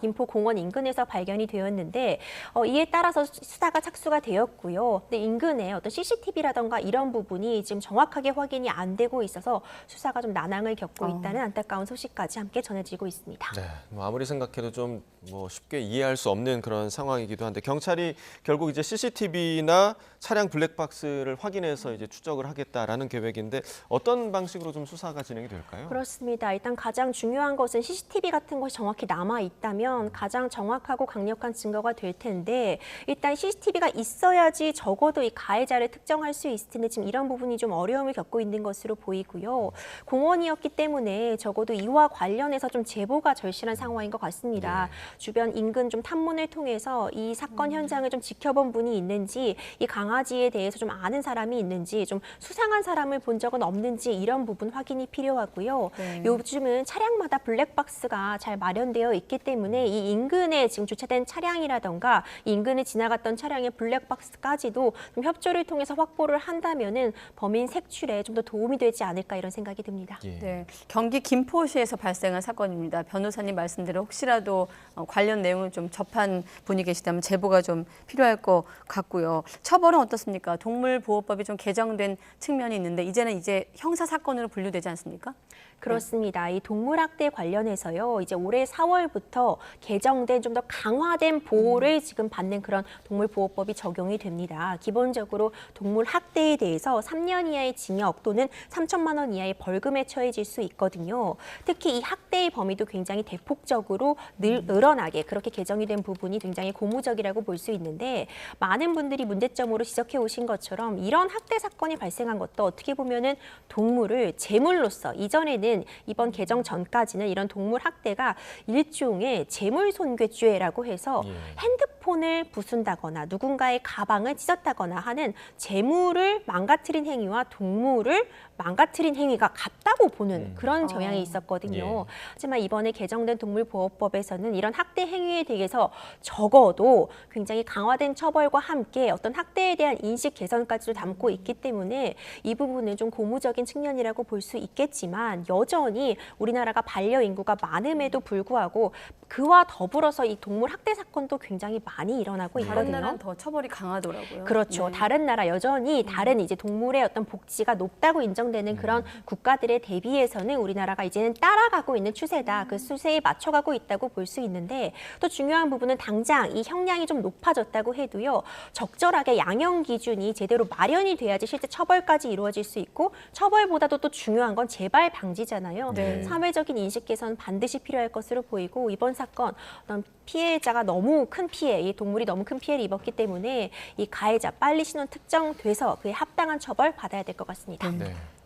김포 공원 인근에서 발견이 되었는데 이에 따라서 수사가 착수가 되었고요. 근데 인근에 어떤 CCTV라던가 이런 부분이 지금 정확하게 확인이 안 되고 있어서 수사가 좀 난항을 겪고 있다는 안타까운 소식까지 함께 전해지고 있습니다. 네, 아무리 생각해도 좀 쉽게 이해할 수 없는 그런 상황이기도 한데 경찰이 결국 이제 CCTV나 차량 블랙박스를 확인해서 이제 추적을 하겠다라는 계획인데 어떤 방식으로 좀 수사가 진행이 될까요? 그렇습니다. 일단 가장 중요한 것은 CCTV 같은 것이 정확히 남아 있다면 가장 정확하고 강력한 증거가 될 텐데 일단 CCTV가 있어야지 적어도 이 가해자를 특정할 수 있을 텐데 지금 이런 부분이 좀 어려움을 겪고 있는 것으로 보이고요. 공원이었기 때문에 적어도 이와 관련해서 좀 제보가 절실한 상황인 것 같습니다. 주변 인근 좀 탐문을 통해서 이 사건 현장을 좀 지켜본 분이 있는지 이 강아지에 대해서 좀 아는 사람이 있는지 좀 수상한 사람을 본 적은 없는지 이런 부분 확인이 필요하고요. 요즘은 차량마다 블랙박스가 잘 마련되어 있기 때문에 이 인근에 지금 주차된 차량이라던가 인근을 지나갔던 차량의 블랙박스까지도 좀 협조를 통해서 확보를 한다면은 범인 색출에 좀 더 도움이 되지 않을까 이런 생각이 듭니다. 네, 경기 김포시에서 발생한 사건입니다. 변호사님 말씀대로 혹시라도 관련 내용을 좀 접한 분이 계시다면 제보가 좀 필요할 것 같고요. 처벌은 어떻습니까? 동물보호법이 좀 개정된 측면이 있는데 이제는 형사 사건으로 분류되지 않습니까? 그렇습니다. 이 동물학대 관련해서요. 이제 올해 4월부터 개정된 좀 더 강화된 보호를 지금 받는 그런 동물보호법이 적용이 됩니다. 기본적으로 동물학대에 대해서 3년 이하의 징역 또는 3천만 원 이하의 벌금에 처해질 수 있거든요. 특히 이 학대의 범위도 굉장히 굉장히 대폭적으로 늘어나게 그렇게 개정이 된 부분이 굉장히 고무적이라고 볼 수 있는데 많은 분들이 문제점으로 지적해 오신 것처럼 이런 학대 사건이 발생한 것도 어떻게 보면은 동물을 제물로서 이전에는 이번 개정 전까지는 이런 동물 학대가 일종의 제물손괴죄라고 해서 핸드폰을 부순다거나 누군가의 가방을 찢었다거나 하는 재물을 망가뜨린 행위와 동물을 망가뜨린 행위가 같다고 보는 그런 경향이 있었거든요. 하지만 이번에 개정된 동물보호법에서는 이런 학대 행위에 대해서 적어도 굉장히 강화된 처벌과 함께 어떤 학대에 대한 인식 개선까지도 담고 있기 때문에 이 부분은 좀 고무적인 측면이라고 볼 수 있겠지만 여전히 우리나라가 반려인구가 많음에도 불구하고 그와 더불어서 이 동물 학대 사건도 굉장히 많이 일어나고 있거든요. 다른 나라는 더 처벌이 강하더라고요. 그렇죠. 다른 나라 여전히 다른 이제 동물의 어떤 복지가 높다고 인정되는 그런 국가들에 대비해서는 우리나라가 이제는 따라가고 있는 추세다. 그 추세에 맞춰가고 있다고 볼 수 있는데 또 중요한 부분은 당장 이 형량이 좀 높아졌다고 해도요. 적절하게 양형 기준이 제대로 마련이 돼야지 실제 처벌까지 이루어질 수 있고 처벌보다도 또 중요한 건 재발 방지잖아요. 사회적인 인식 개선 반드시 필요할 것으로 보이고 이번 사건 어떤 피해자가 너무 큰 피해, 이 동물이 너무 큰 피해를 입었기 때문에 이 가해자 빨리 신원 특정돼서 그에 합당한 처벌 받아야 될 것 같습니다.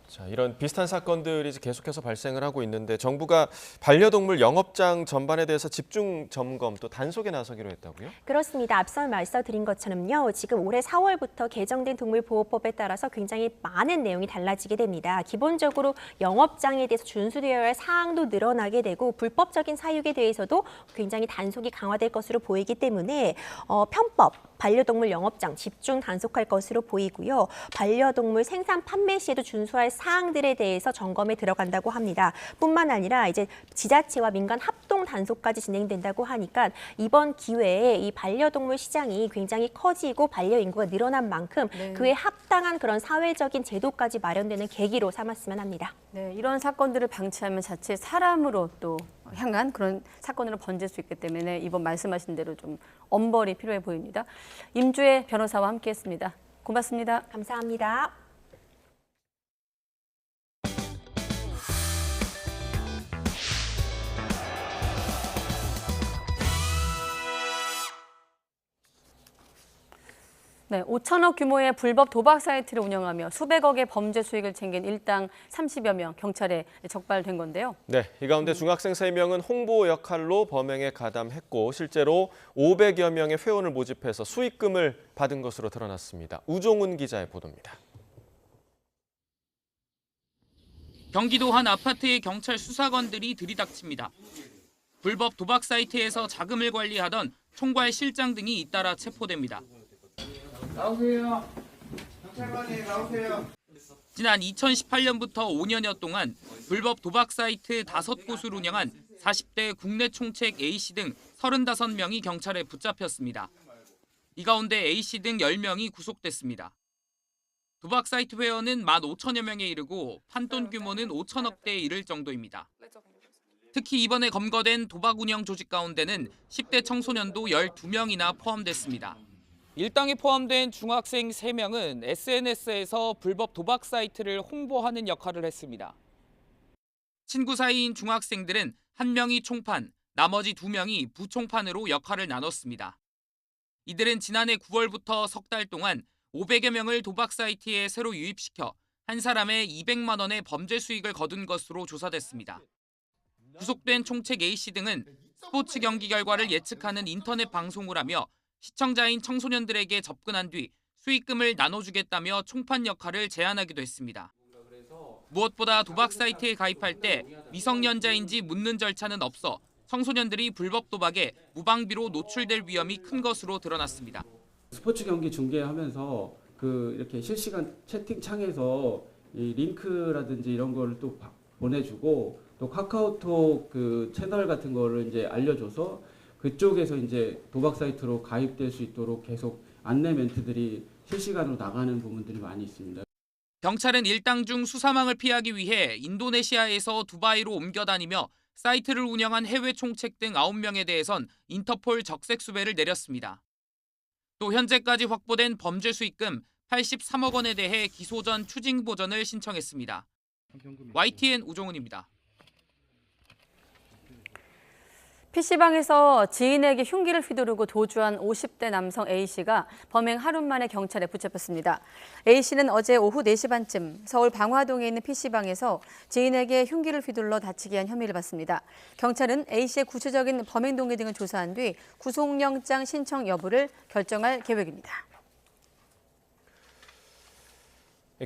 자, 이런 비슷한 사건들이 계속해서 발생을 하고 있는데 정부가 반려동물 영업장 전반에 대해서 집중 점검 또 단속에 나서기로 했다고요? 그렇습니다. 앞서 말씀드린 것처럼요. 지금 올해 4월부터 개정된 동물보호법에 따라서 굉장히 많은 내용이 달라지게 됩니다. 기본적으로 영업장에 대해서 준수되어야 할 사항도 늘어나게 되고 불법적인 사육에 대해서도 굉장히 단속이 강화될 것으로 보이기 때문에 편법, 반려동물 영업장 집중 단속할 것으로 보이고요. 반려동물 생산 판매 시에도 준수할 사항들에 대해서 점검에 들어간다고 합니다. 뿐만 아니라 이제 지자체와 민간 합동 단속까지 진행된다고 하니까 이번 기회에 이 반려동물 시장이 굉장히 커지고 반려인구가 늘어난 만큼 그에 합당한 그런 사회적인 제도까지 마련되는 계기로 삼았으면 합니다. 네, 이런 사건들을 방치하면 자칫 사람으로 또 향한 그런 사건으로 번질 수 있기 때문에 이번 말씀하신 대로 좀 엄벌이 필요해 보입니다. 임주혜 변호사와 함께했습니다. 고맙습니다. 감사합니다. 네, 5천억 규모의 불법 도박 사이트를 운영하며 수백억의 범죄 수익을 챙긴 일당 30여 명 경찰에 적발된 건데요. 네, 이 가운데 중학생 3명은 홍보 역할로 범행에 가담했고 실제로 500여 명의 회원을 모집해서 수익금을 받은 것으로 드러났습니다. 우종훈 기자의 보도입니다. 경기도 한 아파트의 경찰 수사관들이 들이닥칩니다. 불법 도박 사이트에서 자금을 관리하던 총괄 실장 등이 잇따라 체포됩니다. 나오세요. 경찰관이 나오세요. 지난 2018년부터 5년여 동안 불법 도박 사이트 5곳을 운영한 40대 국내 총책 A씨 등 35명이 경찰에 붙잡혔습니다. 이 가운데 A씨 등 10명이 구속됐습니다. 도박 사이트 회원은 15,000여 명에 이르고 판돈 규모는 5천억대에 이를 정도입니다. 특히 이번에 검거된 도박 운영 조직 가운데는 10대 청소년도 12명이나 포함됐습니다. 일당에 포함된 중학생 3명은 SNS에서 불법 도박 사이트를 홍보하는 역할을 했습니다. 친구 사이인 중학생들은 1명이 총판, 나머지 2명이 부총판으로 역할을 나눴습니다. 이들은 지난해 9월부터 석 달 동안 500여 명을 도박 사이트에 새로 유입시켜 한 사람의 200만 원의 범죄 수익을 거둔 것으로 조사됐습니다. 구속된 총책 A씨 등은 스포츠 경기 결과를 예측하는 인터넷 방송을 하며 시청자인 청소년들에게 접근한 뒤 수익금을 나눠주겠다며 총판 역할을 제안하기도 했습니다. 무엇보다 도박 사이트에 가입할 때 미성년자인지 묻는 절차는 없어 청소년들이 불법 도박에 무방비로 노출될 위험이 큰 것으로 드러났습니다. 스포츠 경기 중계하면서 이렇게 실시간 채팅창에서 이 링크라든지 이런 거를 또 보내주고 또 카카오톡 채널 같은 거를 이제 알려줘서 그쪽에서 이제 도박 사이트로 가입될 수 있도록 계속 안내 멘트들이 실시간으로 나가는 부분들이 많이 있습니다. 경찰은 일당 중 수사망을 피하기 위해 인도네시아에서 두바이로 옮겨 다니며 사이트를 운영한 해외 총책 등 9명에 대해선 인터폴 적색 수배를 내렸습니다. 또 현재까지 확보된 범죄 수익금 83억 원에 대해 기소 전 추징 보전을 신청했습니다. YTN 우종훈입니다. PC방에서 지인에게 흉기를 휘두르고 도주한 50대 남성 A씨가 범행 하루 만에 경찰에 붙잡혔습니다. A씨는 어제 오후 4시 반쯤 서울 방화동에 있는 PC방에서 지인에게 흉기를 휘둘러 다치게 한 혐의를 받습니다. 경찰은 A씨의 구체적인 범행 동기 등을 조사한 뒤 구속영장 신청 여부를 결정할 계획입니다.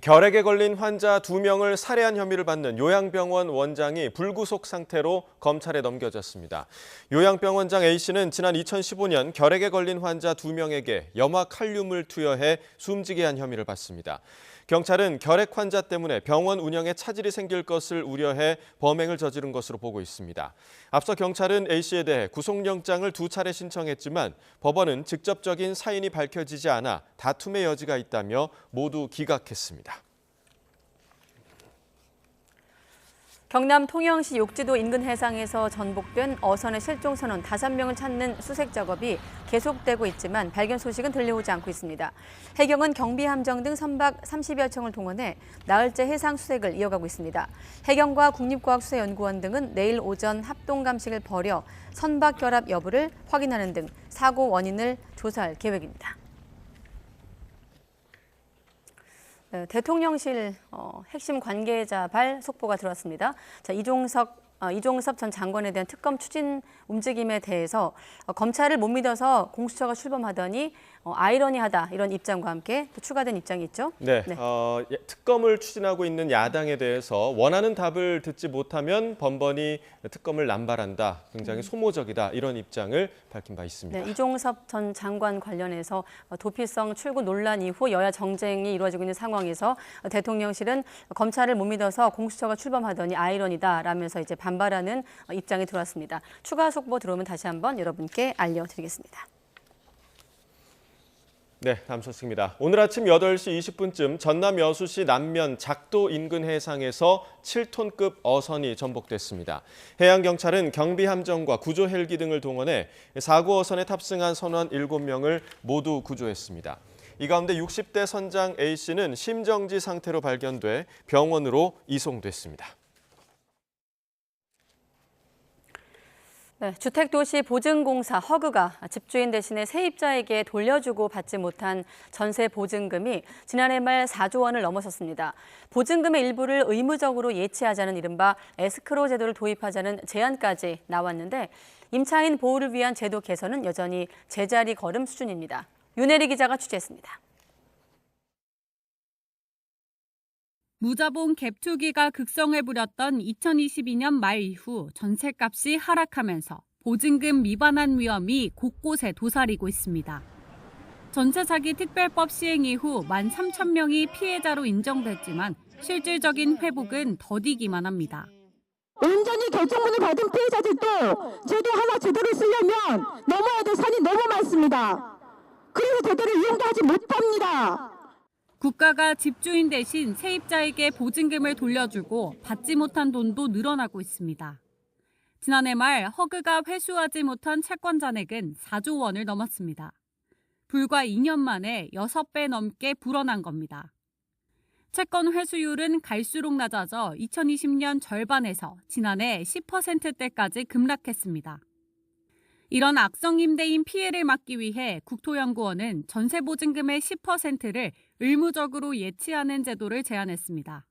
결핵에 걸린 환자 2명을 살해한 혐의를 받는 요양병원 원장이 불구속 상태로 검찰에 넘겨졌습니다. 요양병원장 A씨는 지난 2015년 결핵에 걸린 환자 2명에게 염화칼륨을 투여해 숨지게 한 혐의를 받습니다. 경찰은 결핵 환자 때문에 병원 운영에 차질이 생길 것을 우려해 범행을 저지른 것으로 보고 있습니다. 앞서 경찰은 A씨에 대해 구속영장을 2차례 신청했지만 법원은 직접적인 사인이 밝혀지지 않아 다툼의 여지가 있다며 모두 기각했습니다. 경남 통영시 욕지도 인근 해상에서 전복된 어선의 실종 선원 5명을 찾는 수색 작업이 계속되고 있지만 발견 소식은 들려오지 않고 있습니다. 해경은 경비함정 등 선박 30여 척을 동원해 나흘째 해상 수색을 이어가고 있습니다. 해경과 국립과학수사연구원 등은 내일 오전 합동 감식을 벌여 선박 결합 여부를 확인하는 등 사고 원인을 조사할 계획입니다. 대통령실 핵심 관계자 발 속보가 들어왔습니다. 자, 이종섭 전 장관에 대한 특검 추진 움직임에 대해서 검찰을 못 믿어서 공수처가 출범하더니 아이러니하다 이런 입장과 함께 또 추가된 입장이 있죠. 네, 특검을 추진하고 있는 야당에 대해서 원하는 답을 듣지 못하면 번번이 특검을 남발한다, 굉장히 소모적이다 이런 입장을 밝힌 바 있습니다. 네, 이종섭 전 장관 관련해서 도피성 출구 논란 이후 여야 정쟁이 이루어지고 있는 상황에서 대통령실은 검찰을 못 믿어서 공수처가 출범하더니 아이러니다라면서 이제 반발하는 입장이 들어왔습니다. 추가 속보 들어오면 다시 한번 여러분께 알려드리겠습니다. 네, 다음 소식입니다. 오늘 아침 8시 20분쯤 전남 여수시 남면 작도 인근 해상에서 7톤급 어선이 전복됐습니다. 해양경찰은 경비함정과 구조 헬기 등을 동원해 사고 어선에 탑승한 선원 7명을 모두 구조했습니다. 이 가운데 60대 선장 A씨는 심정지 상태로 발견돼 병원으로 이송됐습니다. 네, 주택도시보증공사 허그가 집주인 대신에 세입자에게 돌려주고 받지 못한 전세 보증금이 지난해 말 4조 원을 넘어섰습니다. 보증금의 일부를 의무적으로 예치하자는 이른바 에스크로 제도를 도입하자는 제안까지 나왔는데 임차인 보호를 위한 제도 개선은 여전히 제자리 걸음 수준입니다. 윤혜리 기자가 취재했습니다. 무자본 갭 투기가 극성을 부렸던 2022년 말 이후 전셋값이 하락하면서 보증금 미반환 위험이 곳곳에 도사리고 있습니다. 전세 사기 특별법 시행 이후 13,000명이 피해자로 인정됐지만 실질적인 회복은 더디기만 합니다. 온전히 결정문을 받은 피해자들도 제도 하나 제대로 쓰려면 넘어야 될 산이 너무 많습니다. 그래서 제대로 이용도 하지 못합니다. 국가가 집주인 대신 세입자에게 보증금을 돌려주고 받지 못한 돈도 늘어나고 있습니다. 지난해 말 허그가 회수하지 못한 채권 잔액은 4조 원을 넘었습니다. 불과 2년 만에 6배 넘게 불어난 겁니다. 채권 회수율은 갈수록 낮아져 2020년 절반에서 지난해 10%대까지 급락했습니다. 이런 악성 임대인 피해를 막기 위해 국토연구원은 전세보증금의 10%를 의무적으로 예치하는 제도를 제안했습니다.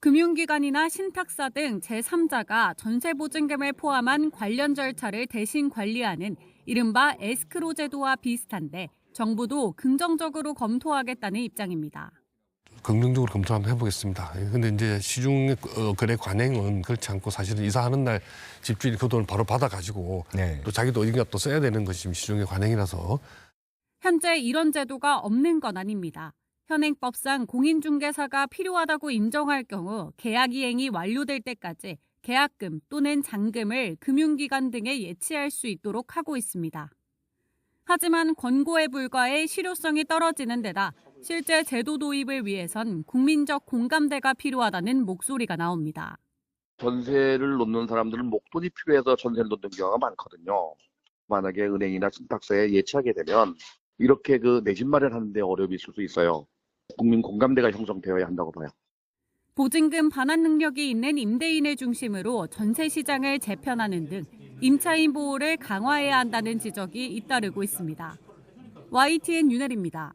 금융기관이나 신탁사 등 제3자가 전세보증금을 포함한 관련 절차를 대신 관리하는 이른바 에스크로 제도와 비슷한데 정부도 긍정적으로 검토하겠다는 입장입니다. 긍정적으로 검토 한번 해보겠습니다. 근데 이제 시중 거래 관행은 그렇지 않고 사실은 이사하는 날 집주인이 그 돈을 바로 받아가지고 또 자기도 어딘가 또 써야 되는 것이 지금 시중의 관행이라서. 현재 이런 제도가 없는 건 아닙니다. 현행법상 공인중개사가 필요하다고 인정할 경우 계약 이행이 완료될 때까지 계약금 또는 잔금을 금융기관 등에 예치할 수 있도록 하고 있습니다. 하지만 권고에 불과해 실효성이 떨어지는 데다 실제 제도 도입을 위해선 국민적 공감대가 필요하다는 목소리가 나옵니다. 전세를 놓는 사람들은 목돈이 필요해서 전세를 놓는 경우가 많거든요. 만약에 은행이나 신탁사에 예치하게 되면 이렇게 내 집 마련하는 데 어려움이 있을 수 있어요. 국민 공감대가 형성되어야 한다고 봐요. 보증금 반환 능력이 있는 임대인을 중심으로 전세 시장을 재편하는 등 임차인 보호를 강화해야 한다는 지적이 잇따르고 있습니다. YTN 윤혜리입니다.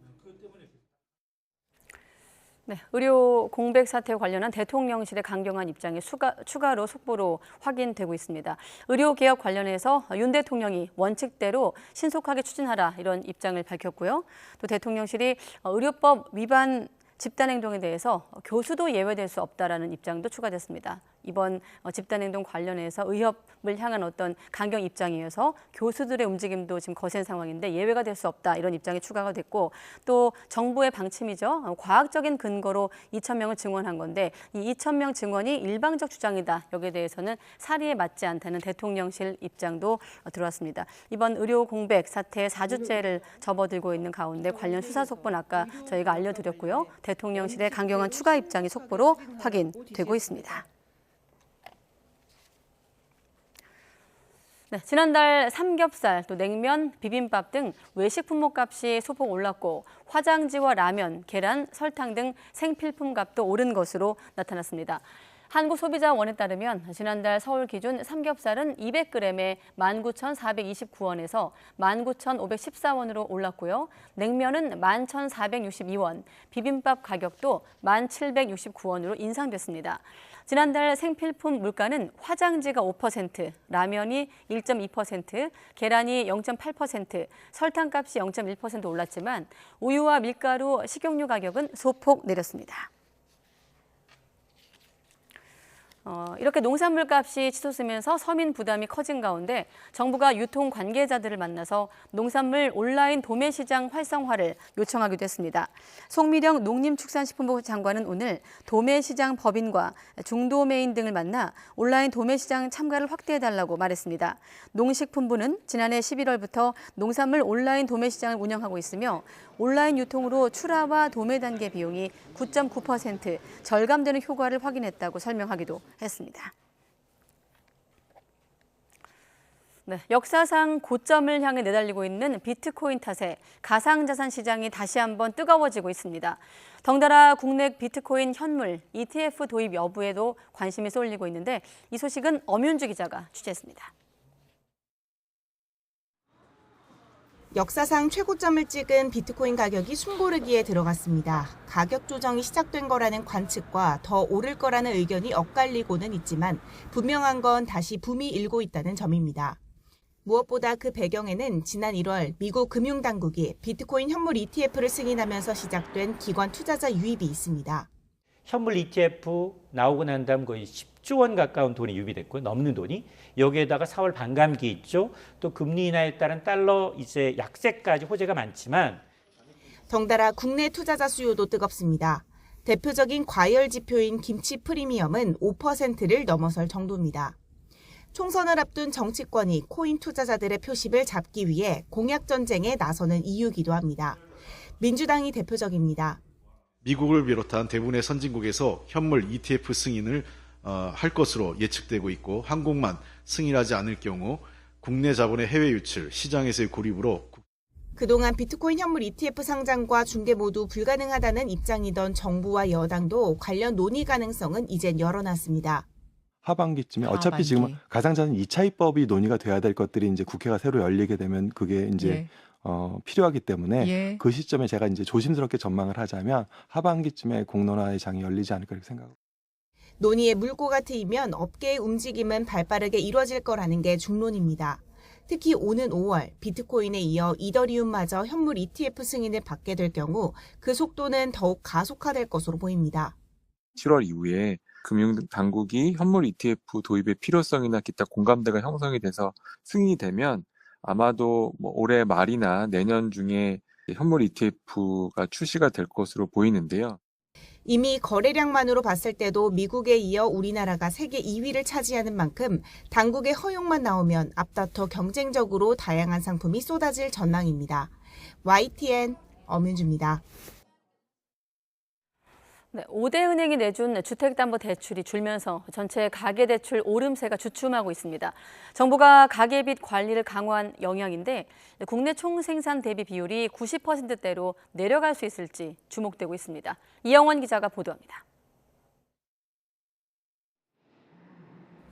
네, 의료 공백 사태 관련한 대통령실의 강경한 입장이 추가로 속보로 확인되고 있습니다. 의료개혁 관련해서 윤 대통령이 원칙대로 신속하게 추진하라 이런 입장을 밝혔고요. 또 대통령실이 의료법 위반 집단행동에 대해서 교수도 예외될 수 없다라는 입장도 추가됐습니다. 이번 집단행동 관련해서 의협을 향한 어떤 강경 입장이어서 교수들의 움직임도 지금 거센 상황인데 예외가 될 수 없다 이런 입장이 추가가 됐고 또 정부의 방침이죠. 과학적인 근거로 2,000명을 증원한 건데 이 2,000명 증원이 일방적 주장이다. 여기에 대해서는 사리에 맞지 않다는 대통령실 입장도 들어왔습니다. 이번 의료 공백 사태에 4주째를 접어들고 있는 가운데 관련 수사 속보는 아까 저희가 알려드렸고요. 대통령실의 강경한 추가 입장이 속보로 확인되고 있습니다. 네, 지난달 삼겹살, 또 냉면, 비빔밥 등 외식 품목값이 소폭 올랐고 화장지와 라면, 계란, 설탕 등 생필품 값도 오른 것으로 나타났습니다. 한국소비자원에 따르면 지난달 서울 기준 삼겹살은 200g에 19,429원에서 19,514원으로 올랐고요. 냉면은 11,462원, 비빔밥 가격도 1,769원으로 인상됐습니다. 지난달 생필품 물가는 화장지가 5%, 라면이 1.2%, 계란이 0.8%, 설탕값이 0.1% 올랐지만 우유와 밀가루, 식용유 가격은 소폭 내렸습니다. 이렇게 농산물 값이 치솟으면서 서민 부담이 커진 가운데 정부가 유통 관계자들을 만나서 농산물 온라인 도매 시장 활성화를 요청하기도 했습니다. 송미령 농림축산식품부 장관은 오늘 도매 시장 법인과 중도매인 등을 만나 온라인 도매 시장 참가를 확대해달라고 말했습니다. 농식품부는 지난해 11월부터 농산물 온라인 도매 시장을 운영하고 있으며 온라인 유통으로 출하와 도매 단계 비용이 9.9% 절감되는 효과를 확인했다고 설명하기도 했습니다. 네, 역사상 고점을 향해 내달리고 있는 비트코인 탓에 가상자산 시장이 다시 한번 뜨거워지고 있습니다. 덩달아 국내 비트코인 현물 ETF 도입 여부에도 관심이 쏠리고 있는데 이 소식은 엄윤주 기자가 취재했습니다. 역사상 최고점을 찍은 비트코인 가격이 숨고르기에 들어갔습니다. 가격 조정이 시작된 거라는 관측과 더 오를 거라는 의견이 엇갈리고는 있지만 분명한 건 다시 붐이 일고 있다는 점입니다. 무엇보다 그 배경에는 지난 1월 미국 금융당국이 비트코인 현물 ETF를 승인하면서 시작된 기관 투자자 유입이 있습니다. 현물 ETF 나오고 난 다음 거의 10조 원 가까운 돈이 유입됐고요. 넘는 돈이. 여기에다가 4월 반감기 있죠. 또 금리 인하에 따른 달러 이제 약세까지 호재가 많지만 덩달아 국내 투자자 수요도 뜨겁습니다. 대표적인 과열 지표인 김치 프리미엄은 5%를 넘어설 정도입니다. 총선을 앞둔 정치권이 코인 투자자들의 표심을 잡기 위해 공약 전쟁에 나서는 이유기도 합니다. 민주당이 대표적입니다. 미국을 비롯한 대부분의 선진국에서 현물 ETF 승인을 할 것으로 예측되고 있고 한국만 승인하지 않을 경우 국내 자본의 해외 유출, 시장에서의 고립으로 그동안 비트코인 현물 ETF 상장과 중개 모두 불가능하다는 입장이던 정부와 여당도 관련 논의 가능성은 이젠 열어놨습니다. 하반기쯤에 어차피 지금 가상자산 2차 입법이 논의가 돼야 될 것들이 이제 국회가 새로 열리게 되면 그게 이제 필요하기 때문에 그 시점에 제가 이제 조심스럽게 전망을 하자면 하반기쯤에 공론화의 장이 열리지 않을까 이렇게 생각합니다. 논의의 물꼬가 트이면 업계의 움직임은 발빠르게 이뤄질 거라는 게 중론입니다. 특히 오는 5월 비트코인에 이어 이더리움마저 현물 ETF 승인을 받게 될 경우 그 속도는 더욱 가속화될 것으로 보입니다. 7월 이후에 금융당국이 현물 ETF 도입의 필요성이나 기타 공감대가 형성이 돼서 승인이 되면 아마도 올해 말이나 내년 중에 현물 ETF가 출시가 될 것으로 보이는데요. 이미 거래량만으로 봤을 때도 미국에 이어 우리나라가 세계 2위를 차지하는 만큼 당국의 허용만 나오면 앞다퉈 경쟁적으로 다양한 상품이 쏟아질 전망입니다. YTN 엄윤주입니다. 네, 5대 은행이 내준 주택담보대출이 줄면서 전체 가계대출 오름세가 주춤하고 있습니다. 정부가 가계빚 관리를 강화한 영향인데 국내 총생산 대비 비율이 90%대로 내려갈 수 있을지 주목되고 있습니다. 이영원 기자가 보도합니다.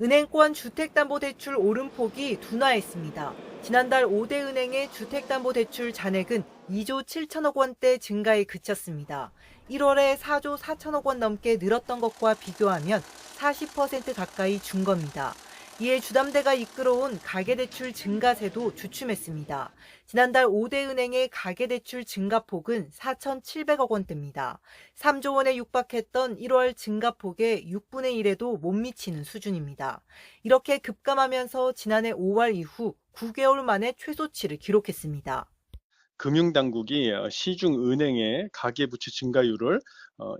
은행권 주택담보대출 오름폭이 둔화했습니다. 지난달 5대 은행의 주택담보대출 잔액은 2조 7천억 원대 증가에 그쳤습니다. 1월에 4조 4천억 원 넘게 늘었던 것과 비교하면 40% 가까이 준 겁니다. 이에 주담대가 이끌어온 가계대출 증가세도 주춤했습니다. 지난달 5대 은행의 가계대출 증가폭은 4,700억 원대입니다. 3조 원에 육박했던 1월 증가폭의 6분의 1에도 못 미치는 수준입니다. 이렇게 급감하면서 지난해 5월 이후 9개월 만에 최소치를 기록했습니다. 금융당국이 시중은행의 가계부채 증가율을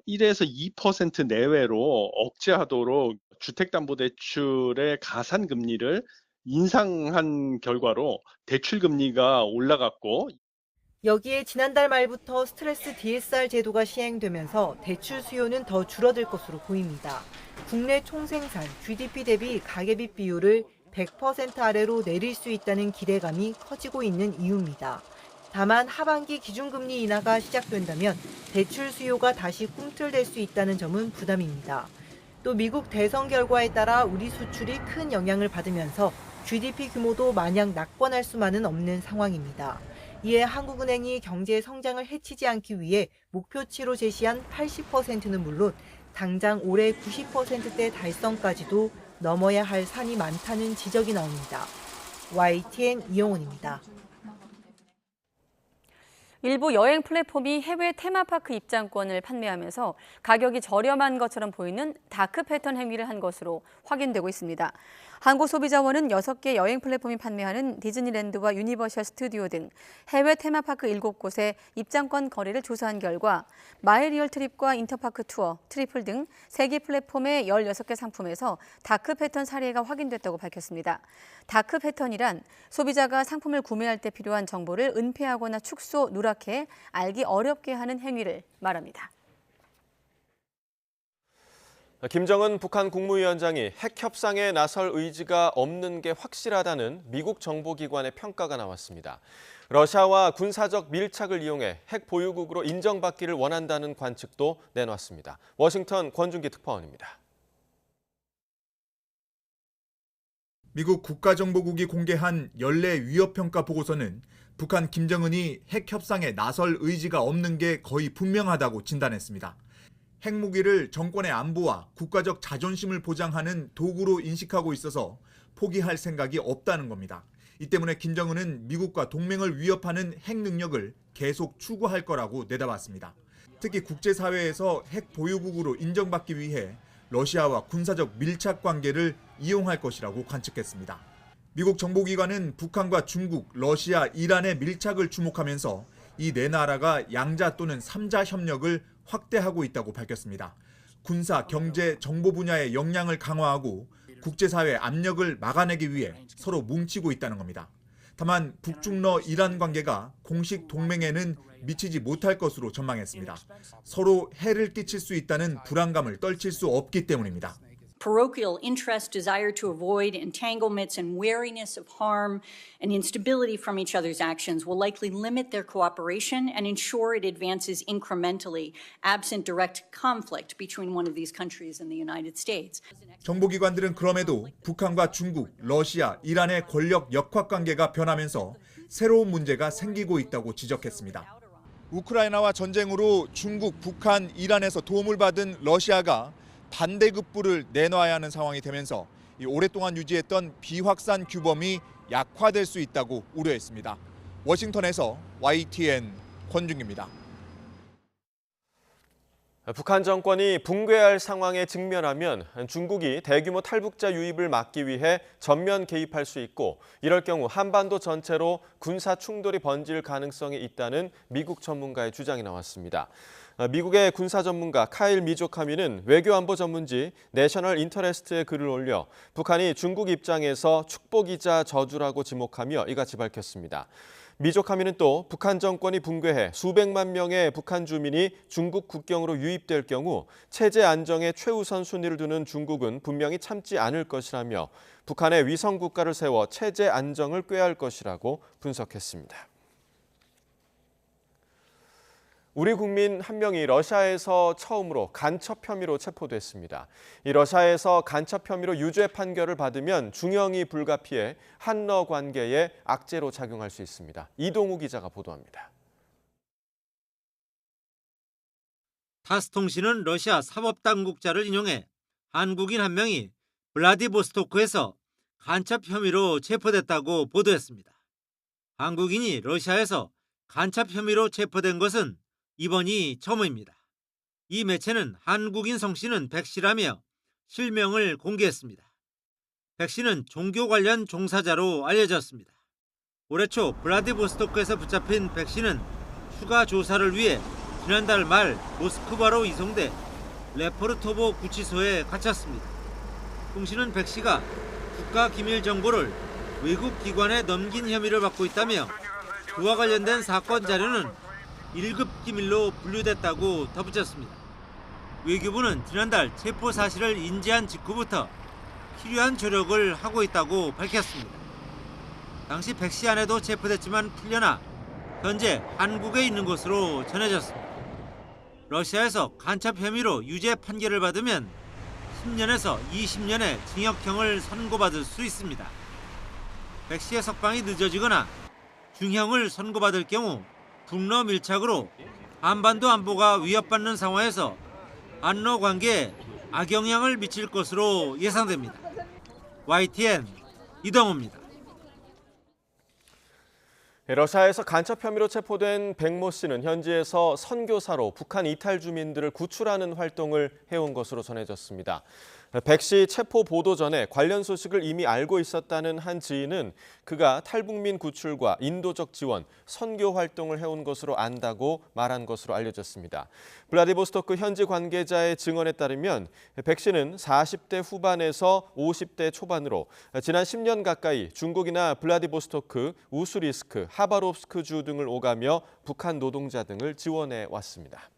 1에서 2% 내외로 억제하도록 주택담보대출의 가산금리를 인상한 결과로 대출금리가 올라갔고, 여기에 지난달 말부터 스트레스 DSR 제도가 시행되면서 대출 수요는 더 줄어들 것으로 보입니다. 국내 총생산 GDP 대비 가계빚 비율을 100% 아래로 내릴 수 있다는 기대감이 커지고 있는 이유입니다. 다만 하반기 기준금리 인하가 시작된다면 대출 수요가 다시 꿈틀댈 수 있다는 점은 부담입니다. 또 미국 대선 결과에 따라 우리 수출이 큰 영향을 받으면서 GDP 규모도 마냥 낙관할 수만은 없는 상황입니다. 이에 한국은행이 경제 성장을 해치지 않기 위해 목표치로 제시한 80%는 물론 당장 올해 90%대 달성까지도 넘어야 할 산이 많다는 지적이 나옵니다. YTN 이영훈입니다. 일부 여행 플랫폼이 해외 테마파크 입장권을 판매하면서 가격이 저렴한 것처럼 보이는 다크 패턴 행위를 한 것으로 확인되고 있습니다. 한국소비자원은 6개 여행 플랫폼이 판매하는 디즈니랜드와 유니버셜 스튜디오 등 해외 테마파크 7곳의 입장권 거래를 조사한 결과 마이리얼 트립과 인터파크 투어, 트리플 등 3개 플랫폼의 16개 상품에서 다크 패턴 사례가 확인됐다고 밝혔습니다. 다크 패턴이란 소비자가 상품을 구매할 때 필요한 정보를 은폐하거나 축소, 누락해 알기 어렵게 하는 행위를 말합니다. 김정은 북한 국무위원장이 핵 협상에 나설 의지가 없는 게 확실하다는 미국 정보기관의 평가가 나왔습니다. 러시아와 군사적 밀착을 이용해 핵 보유국으로 인정받기를 원한다는 관측도 내놨습니다. 워싱턴 권준기 특파원입니다. 미국 국가정보국이 공개한 연례 위협평가 보고서는 북한 김정은이 핵 협상에 나설 의지가 없는 게 거의 분명하다고 진단했습니다. 핵무기를 정권의 안보와 국가적 자존심을 보장하는 도구로 인식하고 있어서 포기할 생각이 없다는 겁니다. 이 때문에 김정은은 미국과 동맹을 위협하는 핵 능력을 계속 추구할 거라고 내다봤습니다. 특히 국제사회에서 핵 보유국으로 인정받기 위해 러시아와 군사적 밀착 관계를 이용할 것이라고 관측했습니다. 미국 정보기관은 북한과 중국, 러시아, 이란의 밀착을 주목하면서 이 네 나라가 양자 또는 삼자 협력을 확대하고 있다고 밝혔습니다. 군사, 경제, 정보 분야의 역량을 강화하고 국제사회 압력을 막아내기 위해 서로 뭉치고 있다는 겁니다. 다만 북중러 이란 관계가 공식 동맹에는 미치지 못할 것으로 전망했습니다. 서로 해를 끼칠 수 있다는 불안감을 떨칠 수 없기 때문입니다. Parochial interest, desire to avoid entanglements, and wariness of harm and instability from each other's actions will likely limit their cooperation and ensure it advances incrementally, absent direct conflict between one of these countries and the United States. 정보기관들은 그럼에도 북한과 중국, 러시아, 이란의 권력 역학 관계가 변하면서 새로운 문제가 생기고 있다고 지적했습니다. 우크라이나와 전쟁으로 중국, 북한, 이란에서 도움을 받은 러시아가 반대급부를 내놔야 하는 상황이 되면서 오랫동안 유지했던 비확산 규범이 약화될 수 있다고 우려했습니다. 워싱턴에서 YTN 권준기입니다. 북한 정권이 붕괴할 상황에 직면하면 중국이 대규모 탈북자 유입을 막기 위해 전면 개입할 수 있고 이럴 경우 한반도 전체로 군사 충돌이 번질 가능성이 있다는 미국 전문가의 주장이 나왔습니다. 미국의 군사 전문가 카일 미조카미는 외교안보 전문지 내셔널 인터레스트에 글을 올려 북한이 중국 입장에서 축복이자 저주라고 지목하며 이같이 밝혔습니다. 미조카미는 또 북한 정권이 붕괴해 수백만 명의 북한 주민이 중국 국경으로 유입될 경우 체제 안정에 최우선 순위를 두는 중국은 분명히 참지 않을 것이라며 북한의 위성 국가를 세워 체제 안정을 꾀할 것이라고 분석했습니다. 우리 국민 한 명이 러시아에서 처음으로 간첩 혐의로 체포됐습니다. 이 러시아에서 간첩 혐의로 유죄 판결을 받으면 중형이 불가피해 한러 관계에 악재로 작용할 수 있습니다. 이동우 기자가 보도합니다. 타스통신은 러시아 사법당국자를 인용해 한국인 한 명이 블라디보스토크에서 간첩 혐의로 체포됐다고 보도했습니다. 한국인이 러시아에서 간첩 혐의로 체포된 것은 이번이 처음입니다. 이 매체는 한국인 성씨는 백 씨라며 실명을 공개했습니다. 백 씨는 종교 관련 종사자로 알려졌습니다. 올해 초 블라디보스토크에서 붙잡힌 백 씨는 추가 조사를 위해 지난달 말 모스크바로 이송돼 레포르토보 구치소에 갇혔습니다. 통신은 백 씨가 국가기밀 정보를 외국 기관에 넘긴 혐의를 받고 있다며 그와 관련된 사건 자료는 1급 기밀로 분류됐다고 덧붙였습니다. 외교부는 지난달 체포 사실을 인지한 직후부터 필요한 조력을 하고 있다고 밝혔습니다. 당시 백 씨 아내도 체포됐지만 풀려나 현재 한국에 있는 것으로 전해졌습니다. 러시아에서 간첩 혐의로 유죄 판결을 받으면 10년에서 20년의 징역형을 선고받을 수 있습니다. 백 씨의 석방이 늦어지거나 중형을 선고받을 경우 북러 밀착으로 한반도 안보가 위협받는 상황에서 한러 관계에 악영향을 미칠 것으로 예상됩니다. YTN 이동호입니다. 러시아에서 간첩 혐의로 체포된 백모 씨는 현지에서 선교사로 북한 이탈 주민들을 구출하는 활동을 해온 것으로 전해졌습니다. 백 씨 체포 보도 전에 관련 소식을 이미 알고 있었다는 한 지인은 그가 탈북민 구출과 인도적 지원, 선교 활동을 해온 것으로 안다고 말한 것으로 알려졌습니다. 블라디보스토크 현지 관계자의 증언에 따르면 백 씨는 40대 후반에서 50대 초반으로 지난 10년 가까이 중국이나 블라디보스토크, 우수리스크, 하바롭스크주 등을 오가며 북한 노동자 등을 지원해 왔습니다.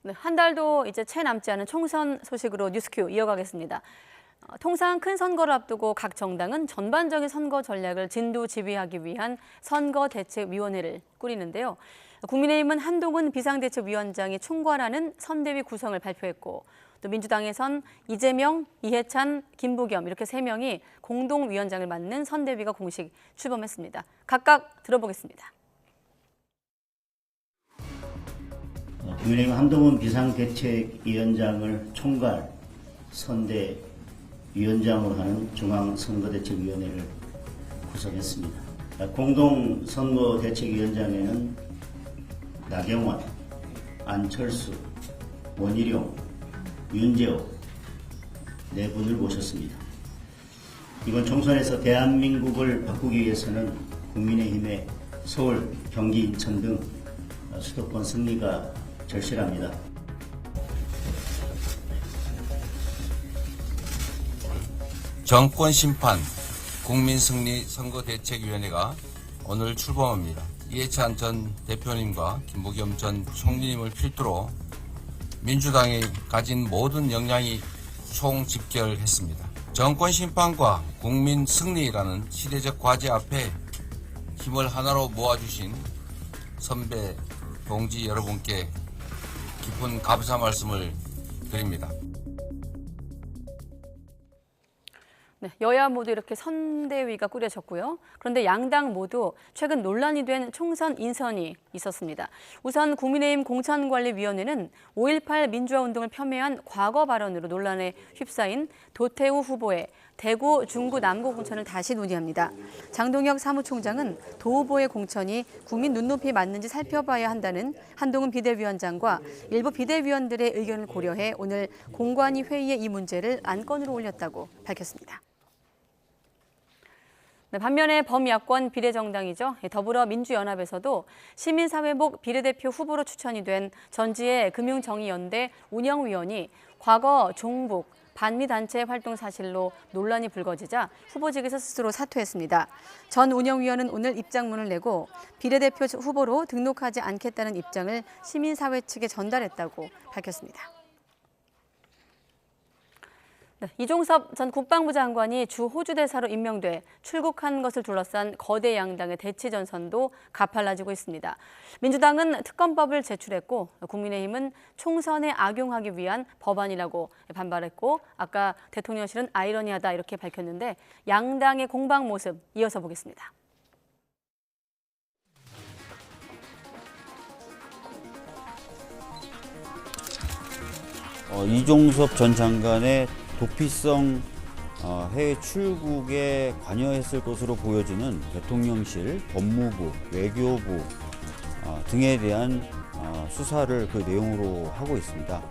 네, 한 달도 이제 채 남지 않은 총선 소식으로 뉴스큐 이어가겠습니다. 통상 큰 선거를 앞두고 각 정당은 전반적인 선거 전략을 진두지휘하기 위한 선거대책위원회를 꾸리는데요. 국민의힘은 한동훈 비상대책위원장이 총괄하는 선대위 구성을 발표했고 또 민주당에선 이재명, 이해찬, 김부겸 이렇게 3명이 공동위원장을 맡는 선대위가 공식 출범했습니다. 각각 들어보겠습니다. 국민의힘 한동훈 비상대책위원장을 총괄 선대위원장으로 하는 중앙선거대책위원회를 구성했습니다. 공동선거대책위원장에는 나경원, 안철수, 원희룡, 윤재호 4분을 모셨습니다. 이번 총선에서 대한민국을 바꾸기 위해서는 국민의힘의 서울, 경기, 인천 등 수도권 승리가 절실합니다. 정권심판 국민승리선거대책위원회가 오늘 출범합니다. 이해찬 전 대표님과 김부겸 전 총리님을 필두로 민주당이 가진 모든 역량이 총집결했습니다. 정권심판과 국민승리라는 시대적 과제 앞에 힘을 하나로 모아주신 선배, 동지 여러분께 깊은 감사 말씀을 드립니다. 네, 여야 모두 이렇게 선대위가 꾸려졌고요. 그런데 양당 모두 최근 논란이 된 총선 인선이 있었습니다. 우선 국민의힘 공천관리위원회는 5.18 민주화운동을 폄훼한 과거 발언으로 논란에 휩싸인 도태우 후보의 대구, 중구, 남구 공천을 다시 논의합니다. 장동혁 사무총장은 도 후보의 공천이 국민 눈높이에 맞는지 살펴봐야 한다는 한동훈 비대위원장과 일부 비대위원들의 의견을 고려해 오늘 공관위 회의에 이 문제를 안건으로 올렸다고 밝혔습니다. 네, 반면에 범야권 비례정당이죠. 더불어민주연합에서도 시민사회복 비례대표 후보로 추천이 된 전지의 금융정의연대 운영위원이 과거 종북, 반미단체 활동 사실로 논란이 불거지자 후보직에서 스스로 사퇴했습니다. 전 운영위원은 오늘 입장문을 내고 비례대표 후보로 등록하지 않겠다는 입장을 시민사회 측에 전달했다고 밝혔습니다. 네, 이종섭 전 국방부 장관이 주 호주 대사로 임명돼 출국한 것을 둘러싼 거대 양당의 대치 전선도 가팔라지고 있습니다. 민주당은 특검법을 제출했고 국민의힘은 총선에 악용하기 위한 법안이라고 반발했고 아까 대통령실은 아이러니하다 이렇게 밝혔는데 양당의 공방 모습 이어서 보겠습니다. 이종섭 전 장관의 도피성 해외 출국에 관여했을 것으로 보여지는 대통령실, 법무부, 외교부 등에 대한 수사를 그 내용으로 하고 있습니다.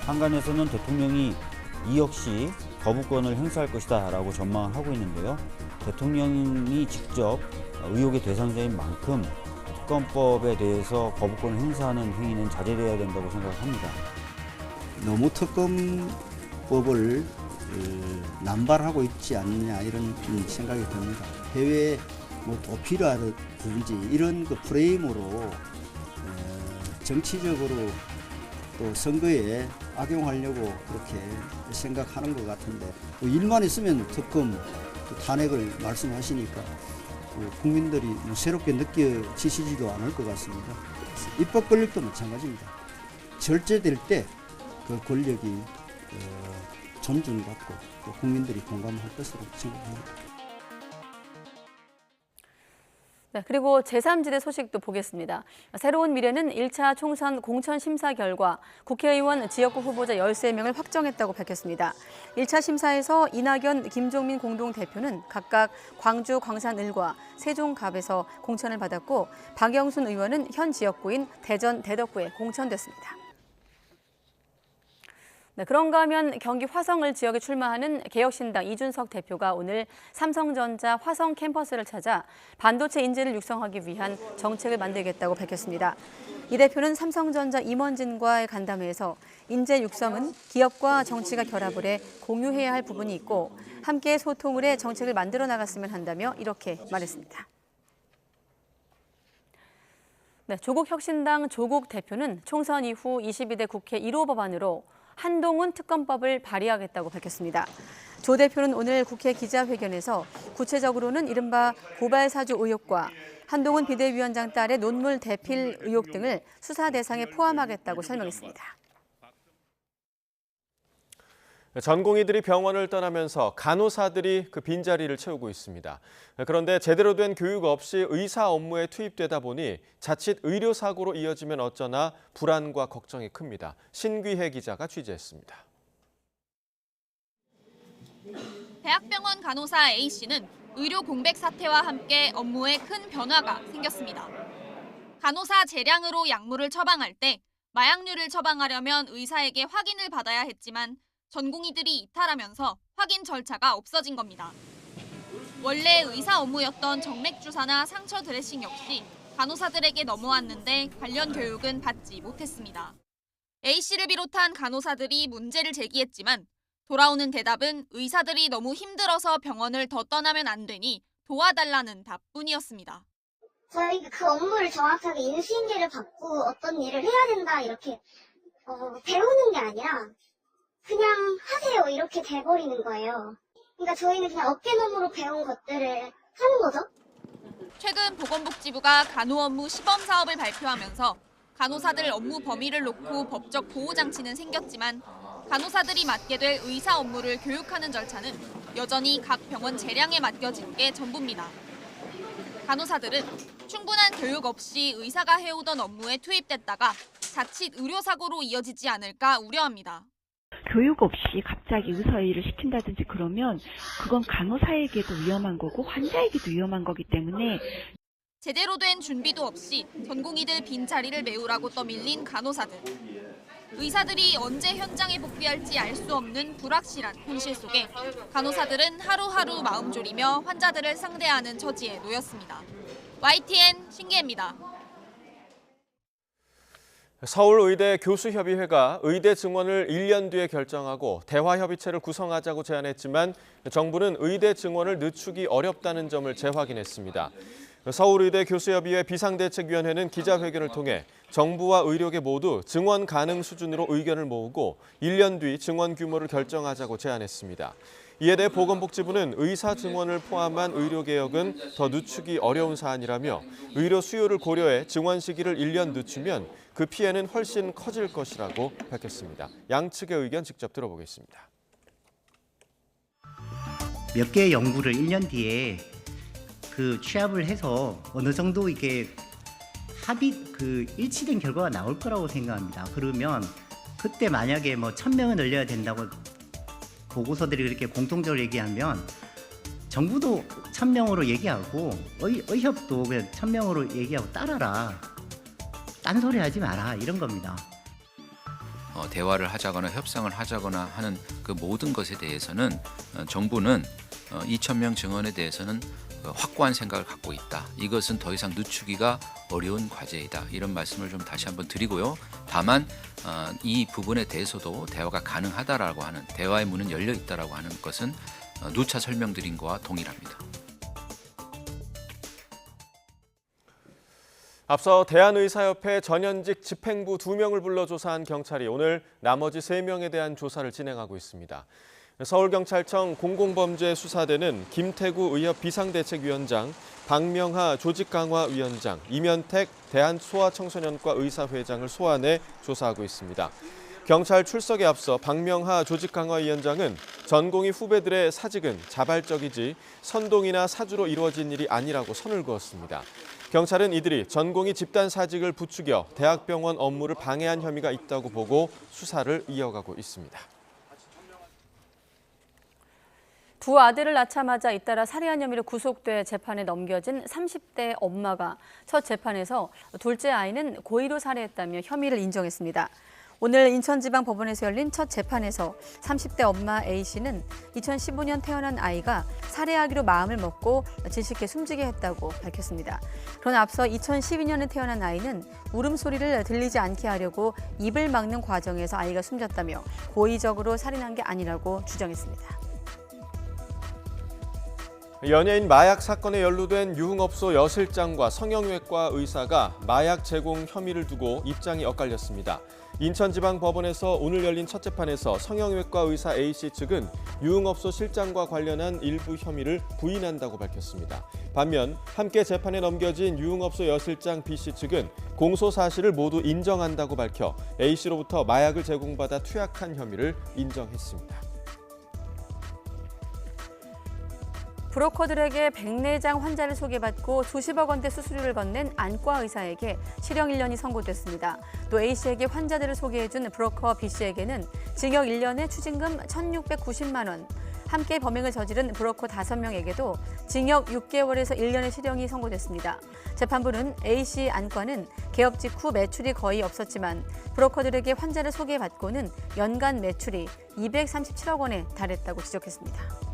한간에서는 대통령이 이 역시 거부권을 행사할 것이다 라고 전망하고 있는데요. 대통령이 직접 의혹의 대상자인 만큼 특검법에 대해서 거부권을 행사하는 행위는 자제돼야 된다고 생각합니다. 너무 특검법을 남발하고 있지 않느냐 이런 생각이 듭니다. 해외 도피라든지 이런 그 프레임으로 정치적으로 또 선거에 악용하려고 그렇게 생각하는 것 같은데 일만 있으면 특검 탄핵을 말씀하시니까 국민들이 새롭게 느껴지시지도 않을 것 같습니다. 입법 권력도 마찬가지입니다. 절제될 때 그 권력이 존중받고 국민들이 공감할 것으로 생각합니다. 네, 그리고 제3지대 소식도 보겠습니다. 새로운 미래는 1차 총선 공천 심사 결과 국회의원 지역구 후보자 13명을 확정했다고 밝혔습니다. 1차 심사에서 이낙연, 김종민 공동대표는 각각 광주 광산을과 세종갑에서 공천을 받았고 박영순 의원은 현 지역구인 대전 대덕구에 공천됐습니다. 네, 그런가 하면 경기 화성을 지역에 출마하는 개혁신당 이준석 대표가 오늘 삼성전자 화성 캠퍼스를 찾아 반도체 인재를 육성하기 위한 정책을 만들겠다고 밝혔습니다. 이 대표는 삼성전자 임원진과의 간담회에서 인재 육성은 기업과 정치가 결합을 해 공유해야 할 부분이 있고 함께 소통을 해 정책을 만들어 나갔으면 한다며 이렇게 말했습니다. 네, 조국혁신당 조국 대표는 총선 이후 22대 국회 1호 법안으로 한동훈 특검법을 발의하겠다고 밝혔습니다. 조 대표는 오늘 국회 기자회견에서 구체적으로는 이른바 고발사주 의혹과 한동훈 비대위원장 딸의 논문 대필 의혹 등을 수사 대상에 포함하겠다고 설명했습니다. 전공의들이 병원을 떠나면서 간호사들이 그 빈자리를 채우고 있습니다. 그런데 제대로 된 교육 없이 의사 업무에 투입되다 보니 자칫 의료사고로 이어지면 어쩌나 불안과 걱정이 큽니다. 신귀혜 기자가 취재했습니다. 대학병원 간호사 A씨는 의료 공백 사태와 함께 업무에 큰 변화가 생겼습니다. 간호사 재량으로 약물을 처방할 때 마약류를 처방하려면 의사에게 확인을 받아야 했지만 전공의들이 이탈하면서 확인 절차가 없어진 겁니다. 원래 의사 업무였던 정맥 주사나 상처 드레싱 역시 간호사들에게 넘어왔는데 관련 교육은 받지 못했습니다. A씨를 비롯한 간호사들이 문제를 제기했지만 돌아오는 대답은 의사들이 너무 힘들어서 병원을 더 떠나면 안 되니 도와달라는 답뿐이었습니다. 저희가 그 업무를 정확하게 인수인계를 받고 어떤 일을 해야 된다 이렇게 배우는 게 아니라 그냥 하세요 이렇게 돼버리는 거예요. 그러니까 저희는 그냥 어깨너머로 배운 것들을 하는 거죠. 최근 보건복지부가 간호 업무 시범 사업을 발표하면서 간호사들 업무 범위를 놓고 법적 보호장치는 생겼지만 간호사들이 맡게 될 의사 업무를 교육하는 절차는 여전히 각 병원 재량에 맡겨진 게 전부입니다. 간호사들은 충분한 교육 없이 의사가 해오던 업무에 투입됐다가 자칫 의료사고로 이어지지 않을까 우려합니다. 교육 없이 갑자기 의사 일을 시킨다든지 그러면 그건 간호사에게도 위험한 거고 환자에게도 위험한 거기 때문에 제대로 된 준비도 없이 전공의들 빈자리를 메우라고 떠밀린 간호사들. 의사들이 언제 현장에 복귀할지 알 수 없는 불확실한 현실 속에 간호사들은 하루하루 마음 졸이며 환자들을 상대하는 처지에 놓였습니다. YTN 신기혜입니다. 서울의대 교수협의회가 의대 증원을 1년 뒤에 결정하고 대화협의체를 구성하자고 제안했지만 정부는 의대 증원을 늦추기 어렵다는 점을 재확인했습니다. 서울의대 교수협의회 비상대책위원회는 기자회견을 통해 정부와 의료계 모두 증원 가능 수준으로 의견을 모으고 1년 뒤 증원 규모를 결정하자고 제안했습니다. 이에 대해 보건복지부는 의사 증원을 포함한 의료개혁은 더 늦추기 어려운 사안이라며 의료 수요를 고려해 증원 시기를 1년 늦추면 그 피해는 훨씬 커질 것이라고 밝혔습니다. 양측의 의견 직접 들어보겠습니다. 몇 개의 연구를 1년 뒤에 취합을 해서 어느 정도 이게 일치된 결과가 나올 거라고 생각합니다. 그러면 그때 만약에 1,000명을 늘려야 된다고 보고서들이 그렇게 공통적으로 얘기하면 정부도 1,000명으로 얘기하고 의협도 1,000명으로 얘기하고 따라라. 딴소리 하지 마라. 이런 겁니다. 대화를 하자거나 협상을 하자거나 하는 그 모든 것에 대해서는 정부는 2,000명 증원에 대해서는 확고한 생각을 갖고 있다. 이것은 더 이상 늦추기가 어려운 과제이다. 이런 말씀을 좀 다시 한번 드리고요. 다만 이 부분에 대해서도 대화가 가능하다라고 하는 대화의 문은 열려 있다라고 하는 것은 누차 설명드린 것과 동일합니다. 앞서 대한의사협회 전현직 집행부 2명을 불러 조사한 경찰이 오늘 나머지 3명에 대한 조사를 진행하고 있습니다. 서울경찰청 공공범죄수사대는 김태구 의협 비상대책위원장, 박명하 조직강화위원장, 이면택 대한소아청소년과 의사회장을 소환해 조사하고 있습니다. 경찰 출석에 앞서 박명하 조직강화위원장은 전공의 후배들의 사직은 자발적이지 선동이나 사주로 이루어진 일이 아니라고 선을 그었습니다. 경찰은 이들이 전공의 집단 사직을 부추겨 대학병원 업무를 방해한 혐의가 있다고 보고 수사를 이어가고 있습니다. 두 아들을 낳자마자 잇따라 살해한 혐의로 구속돼 재판에 넘겨진 30대 엄마가 첫 재판에서 둘째 아이는 고의로 살해했다며 혐의를 인정했습니다. 오늘 인천지방법원에서 열린 첫 재판에서 30대 엄마 A씨는 2015년 태어난 아이가 살해하기로 마음을 먹고 질식해 숨지게 했다고 밝혔습니다. 그러나 앞서 2012년에 태어난 아이는 울음소리를 들리지 않게 하려고 입을 막는 과정에서 아이가 숨졌다며 고의적으로 살인한 게 아니라고 주장했습니다. 연예인 마약 사건에 연루된 유흥업소 여실장과 성형외과 의사가 마약 제공 혐의를 두고 입장이 엇갈렸습니다. 인천지방법원에서 오늘 열린 첫 재판에서 성형외과 의사 A씨 측은 유흥업소 실장과 관련한 일부 혐의를 부인한다고 밝혔습니다. 반면 함께 재판에 넘겨진 유흥업소 여실장 B씨 측은 공소 사실을 모두 인정한다고 밝혀 A씨로부터 마약을 제공받아 투약한 혐의를 인정했습니다. 브로커들에게 백내장 환자를 소개받고 수십억 원대 수수료를 건넨 안과 의사에게 실형 1년이 선고됐습니다. 또 A씨에게 환자들을 소개해준 브로커 B씨에게는 징역 1년에 추징금 1,690만 원, 함께 범행을 저지른 브로커 5명에게도 징역 6개월에서 1년의 실형이 선고됐습니다. 재판부는 A씨 안과는 개업 직후 매출이 거의 없었지만 브로커들에게 환자를 소개받고는 연간 매출이 237억 원에 달했다고 지적했습니다.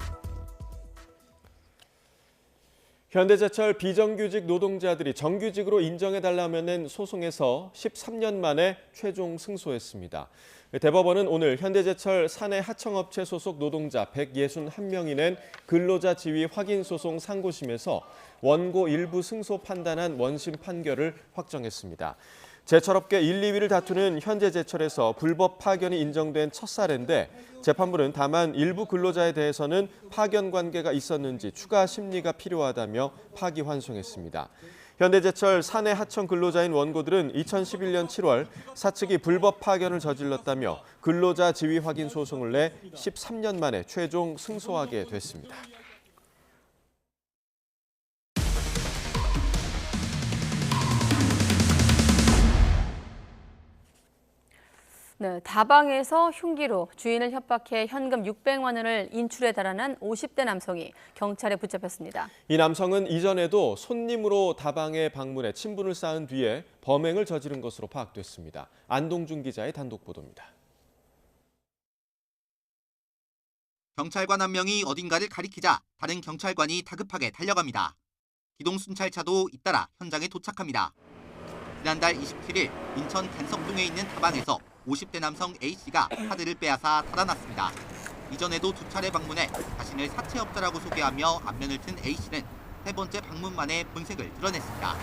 현대제철 비정규직 노동자들이 정규직으로 인정해달라며 낸 소송에서 13년 만에 최종 승소했습니다. 대법원은 오늘 현대제철 사내 하청업체 소속 노동자 161명이 낸 근로자 지위 확인 소송 상고심에서 원고 일부 승소 판단한 원심 판결을 확정했습니다. 제철업계 1, 2위를 다투는 현대제철에서 불법 파견이 인정된 첫 사례인데 재판부는 다만 일부 근로자에 대해서는 파견 관계가 있었는지 추가 심리가 필요하다며 파기환송했습니다. 현대제철 사내 하청 근로자인 원고들은 2011년 7월 사측이 불법 파견을 저질렀다며 근로자 지위 확인 소송을 내 13년 만에 최종 승소하게 됐습니다. 네, 다방에서 흉기로 주인을 협박해 현금 600만 원을 인출해 달아난 50대 남성이 경찰에 붙잡혔습니다. 이 남성은 이전에도 손님으로 다방에 방문해 친분을 쌓은 뒤에 범행을 저지른 것으로 파악됐습니다. 안동준 기자의 단독 보도입니다. 경찰관 한 명이 어딘가를 가리키자 다른 경찰관이 다급하게 달려갑니다. 기동 순찰차도 잇따라 현장에 도착합니다. 지난달 27일 인천 단석동에 있는 다방에서 50대 남성 A씨가 카드를 빼앗아 달아났습니다. 이전에도 2차례 방문해 자신을 사채업자라고 소개하며 안면을 튼 A씨는 세 번째 방문 만에 본색을 드러냈습니다.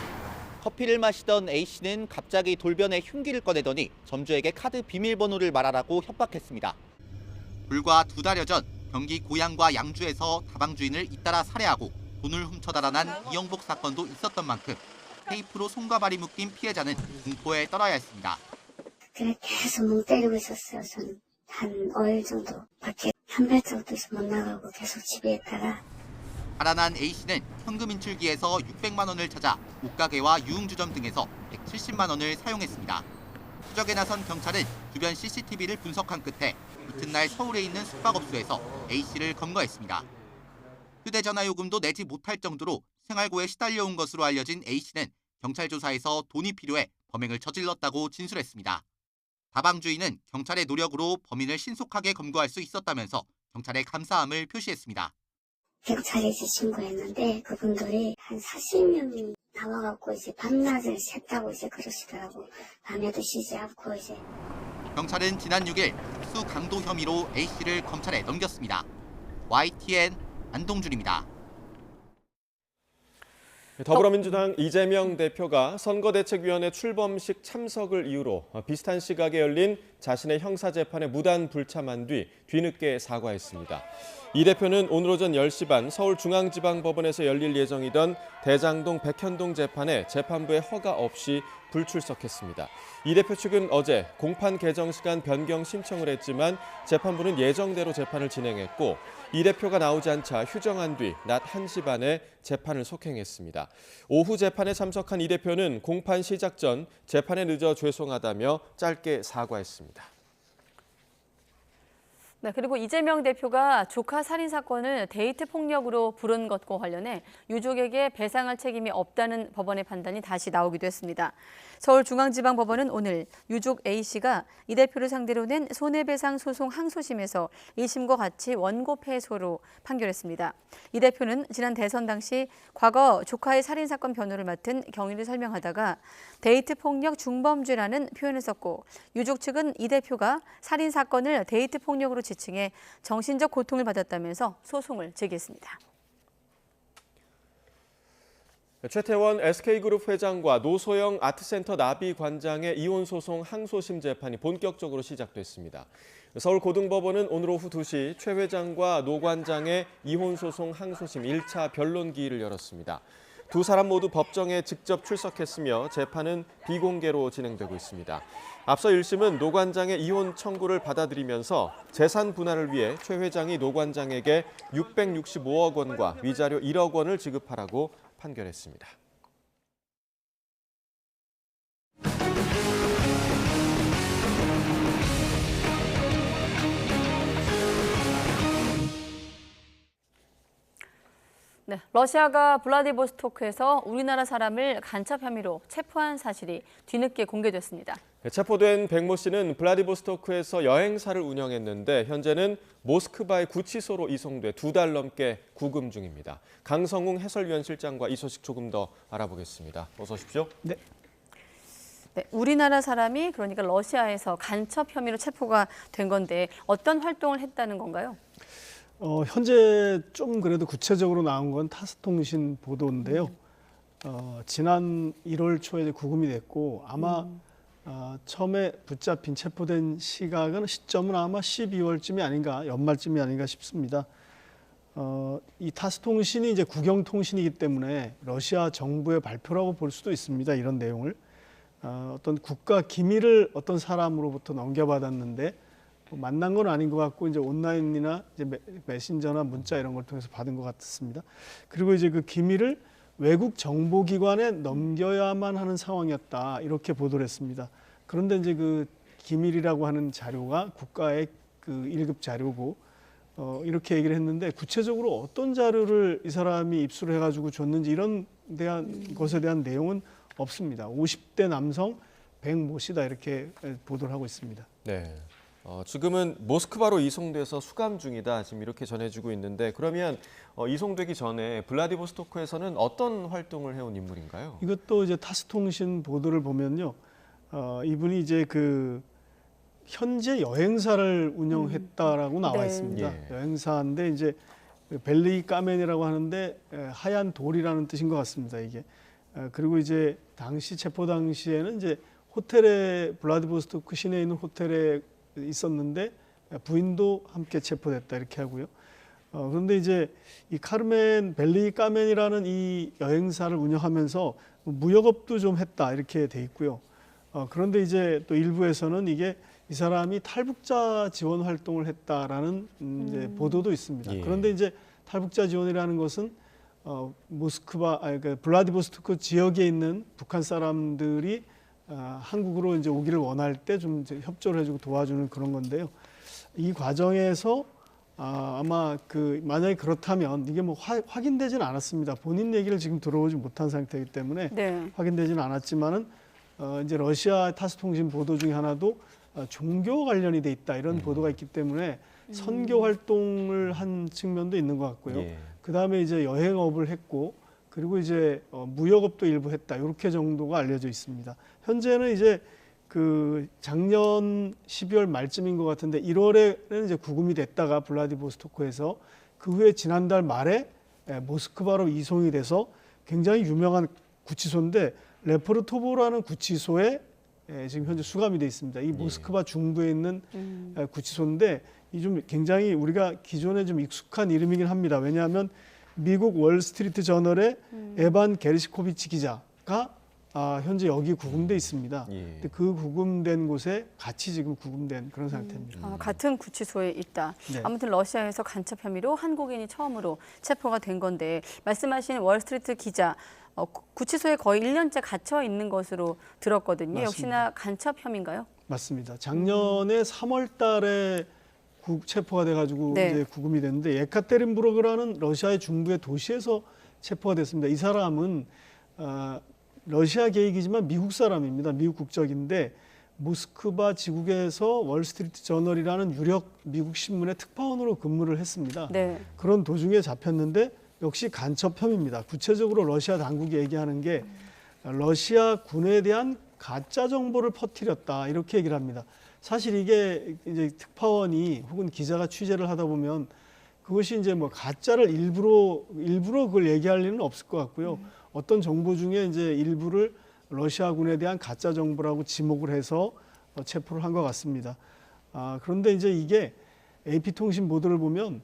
커피를 마시던 A씨는 갑자기 돌변해 흉기를 꺼내더니 점주에게 카드 비밀번호를 말하라고 협박했습니다. 불과 2달여 전 경기 고양과 양주에서 다방 주인을 잇따라 살해하고 돈을 훔쳐 달아난 이영복 사건도 있었던 만큼 테이프로 손과 발이 묶인 피해자는 공포에 떨어야 했습니다. 그래 계속 멍 때리고 있었어요. 저는 한 5일 정도 밖에 한 발자국도 못 나가고 계속 집에 있다가. 살아난 A씨는 현금 인출기에서 600만 원을 찾아 옷가게와 유흥주점 등에서 170만 원을 사용했습니다. 추적에 나선 경찰은 주변 CCTV를 분석한 끝에 이튿날 서울에 있는 숙박업소에서 A씨를 검거했습니다. 휴대전화 요금도 내지 못할 정도로 생활고에 시달려온 것으로 알려진 A씨는 경찰 조사에서 돈이 필요해 범행을 저질렀다고 진술했습니다. 다방 주인은 경찰의 노력으로 범인을 신속하게 검거할 수 있었다면서 경찰에 감사함을 표시했습니다. 경찰에 이제 신고했는데 그분들이 한 40명이 나와갖고 이제 밤낮을 샜다고 이제 그러시더라고. 밤에도 쉬지 않고 이제. 경찰은 지난 6일 특수 강도 혐의로 A씨를 검찰에 넘겼습니다. YTN 안동준입니다. 더불어민주당 이재명 대표가 선거대책위원회 출범식 참석을 이유로 비슷한 시각에 열린 자신의 형사재판에 무단 불참한 뒤 뒤늦게 사과했습니다. 이 대표는 오늘 오전 10시 반 서울중앙지방법원에서 열릴 예정이던 대장동 백현동 재판에 재판부의 허가 없이 불출석했습니다. 이 대표 측은 어제 공판 개정 시간 변경 신청을 했지만 재판부는 예정대로 재판을 진행했고 이 대표가 나오지 않자 휴정한 뒤 낮 1시 반에 재판을 속행했습니다. 오후 재판에 참석한 이 대표는 공판 시작 전 재판에 늦어 죄송하다며 짧게 사과했습니다. 네, 그리고 이재명 대표가 조카 살인 사건을 데이트 폭력으로 부른 것과 관련해 유족에게 배상할 책임이 없다는 법원의 판단이 다시 나오기도 했습니다. 서울중앙지방법원은 오늘 유족 A씨가 이 대표를 상대로 낸 손해배상 소송 항소심에서 1심과 같이 원고 패소로 판결했습니다. 이 대표는 지난 대선 당시 과거 조카의 살인 사건 변호를 맡은 경위를 설명하다가 데이트 폭력 중범죄라는 표현을 썼고 유족 측은 이 대표가 살인 사건을 데이트 폭력으로 지칭해 정신적 고통을 받았다면서 소송을 제기했습니다. 최태원 SK그룹 회장과 노소영 아트센터 나비 관장의 이혼 소송 항소심 재판이 본격적으로 시작됐습니다. 서울고등법원은 오늘 오후 2시 최 회장과 노 관장의 이혼 소송 항소심 1차 변론기일을 열었습니다. 두 사람 모두 법정에 직접 출석했으며 재판은 비공개로 진행되고 있습니다. 앞서 1심은 노 관장의 이혼 청구를 받아들이면서 재산 분할을 위해 최 회장이 노 관장에게 665억 원과 위자료 1억 원을 지급하라고 판결했습니다. 네, 러시아가 블라디보스토크에서 우리나라 사람을 간첩 혐의로 체포한 사실이 뒤늦게 공개됐습니다. 체포된 백모 씨는 블라디보스토크에서 여행사를 운영했는데 현재는 모스크바의 구치소로 이송돼 2달 넘게 구금 중입니다. 강성웅 해설위원 실장과 이 소식 조금 더 알아보겠습니다. 어서 오십시오. 네, 우리나라 사람이 그러니까 러시아에서 간첩 혐의로 체포가 된 건데 어떤 활동을 했다는 건가요? 현재 좀 그래도 구체적으로 나온 건 타스통신 보도인데요. 지난 1월 초에 구금이 됐고 아마 처음에 붙잡힌 체포된 시점은 아마 12월쯤이 아닌가 연말쯤이 아닌가 싶습니다. 이 타스통신이 이제 국영통신이기 때문에 러시아 정부의 발표라고 볼 수도 있습니다. 이런 내용을 어떤 국가 기밀을 어떤 사람으로부터 넘겨받았는데 만난 건 아닌 것 같고 이제 온라인이나 이제 메신저나 문자 이런 걸 통해서 받은 것 같습니다. 그리고 이제 그 기밀을 외국 정보기관에 넘겨야만 하는 상황이었다 이렇게 보도를 했습니다. 그런데 이제 그 기밀이라고 하는 자료가 국가의 그 1급 자료고 이렇게 얘기를 했는데 구체적으로 어떤 자료를 이 사람이 입수를 해가지고 줬는지 이런 것에 대한 내용은 없습니다. 50대 남성 100모 씨다 이렇게 보도를 하고 있습니다. 네. 지금은 모스크바로 이송돼서 수감 중이다 지금 이렇게 전해지고 있는데 그러면 이송되기 전에 블라디보스토크에서는 어떤 활동을 해온 인물인가요? 이것도 이제 타스통신 보도를 보면요, 이분이 이제 그 현재 여행사를 운영했다라고 나와 있습니다. 예. 여행사인데 이제 벨리 까멘이라고 하는데 하얀 돌이라는 뜻인 것 같습니다. 이게 그리고 이제 당시 체포 당시에는 이제 호텔에 블라디보스토크 시내에 있는 호텔에 있었는데 부인도 함께 체포됐다 이렇게 하고요. 그런데 이제 이 카르멘 벨리 까멘이라는 이 여행사를 운영하면서 무역업도 좀 했다 이렇게 돼 있고요. 그런데 이제 또 일부에서는 이게 이 사람이 탈북자 지원 활동을 했다라는 이제 보도도 있습니다. 예. 그런데 이제 탈북자 지원이라는 것은 그러니까 블라디보스토크 지역에 있는 북한 사람들이 한국으로 이제 오기를 원할 때 좀 협조를 해주고 도와주는 그런 건데요. 이 과정에서 아마 만약에 그렇다면 이게 뭐 확인되지는 않았습니다. 본인 얘기를 지금 들어오지 못한 상태이기 때문에 네. 확인되지는 않았지만은 이제 러시아 타스통신 보도 중에 하나도 종교 관련이 돼 있다 이런 보도가 있기 때문에 선교 활동을 한 측면도 있는 것 같고요. 예. 그 다음에 이제 여행업을 했고 그리고 이제 무역업도 일부 했다 이렇게 정도가 알려져 있습니다. 현재는 이제 그 작년 12월 말쯤인 것 같은데 1월에는 이제 구금이 됐다가 블라디보스토크에서 그 후에 지난달 말에 모스크바로 이송이 돼서 굉장히 유명한 구치소인데 레포르토보라는 구치소에 지금 현재 수감이 돼 있습니다. 이 모스크바 중부에 있는 구치소인데 이 좀 굉장히 우리가 기존에 좀 익숙한 이름이긴 합니다. 왜냐하면 미국 월스트리트 저널의 에반 게르시코비치 기자가 현재 여기 구금돼 있습니다. 근데 그 구금된 곳에 같이 지금 구금된 그런 상태입니다. 같은 구치소에 있다. 네. 아무튼 러시아에서 간첩 혐의로 한국인이 처음으로 체포가 된 건데 말씀하신 월스트리트 기자 구치소에 거의 1년째 gat혀 있는 것으로 들었거든요. 맞습니다. 역시나 간첩 혐의인가요? 맞습니다. 작년에 3월 달에 체포가 돼가지고 네. 이제 구금이 됐는데 예카테린부르크라는 러시아의 중부의 도시에서 체포가 됐습니다. 이 사람은 러시아 계획이지만 미국 사람입니다. 미국 국적인데 모스크바 지국에서 월스트리트 저널이라는 유력 미국 신문의 특파원으로 근무를 했습니다. 네. 그런 도중에 잡혔는데 역시 간첩 혐의입니다. 구체적으로 러시아 당국이 얘기하는 게 러시아 군에 대한 가짜 정보를 퍼뜨렸다 이렇게 얘기를 합니다. 사실 이게 이제 특파원이 혹은 기자가 취재를 하다 보면 그것이 이제 뭐 가짜를 일부러 그걸 얘기할 리는 없을 것 같고요. 어떤 정보 중에 이제 일부를 러시아군에 대한 가짜 정보라고 지목을 해서 체포를 한 것 같습니다. 그런데 이제 이게 AP통신 보도를 보면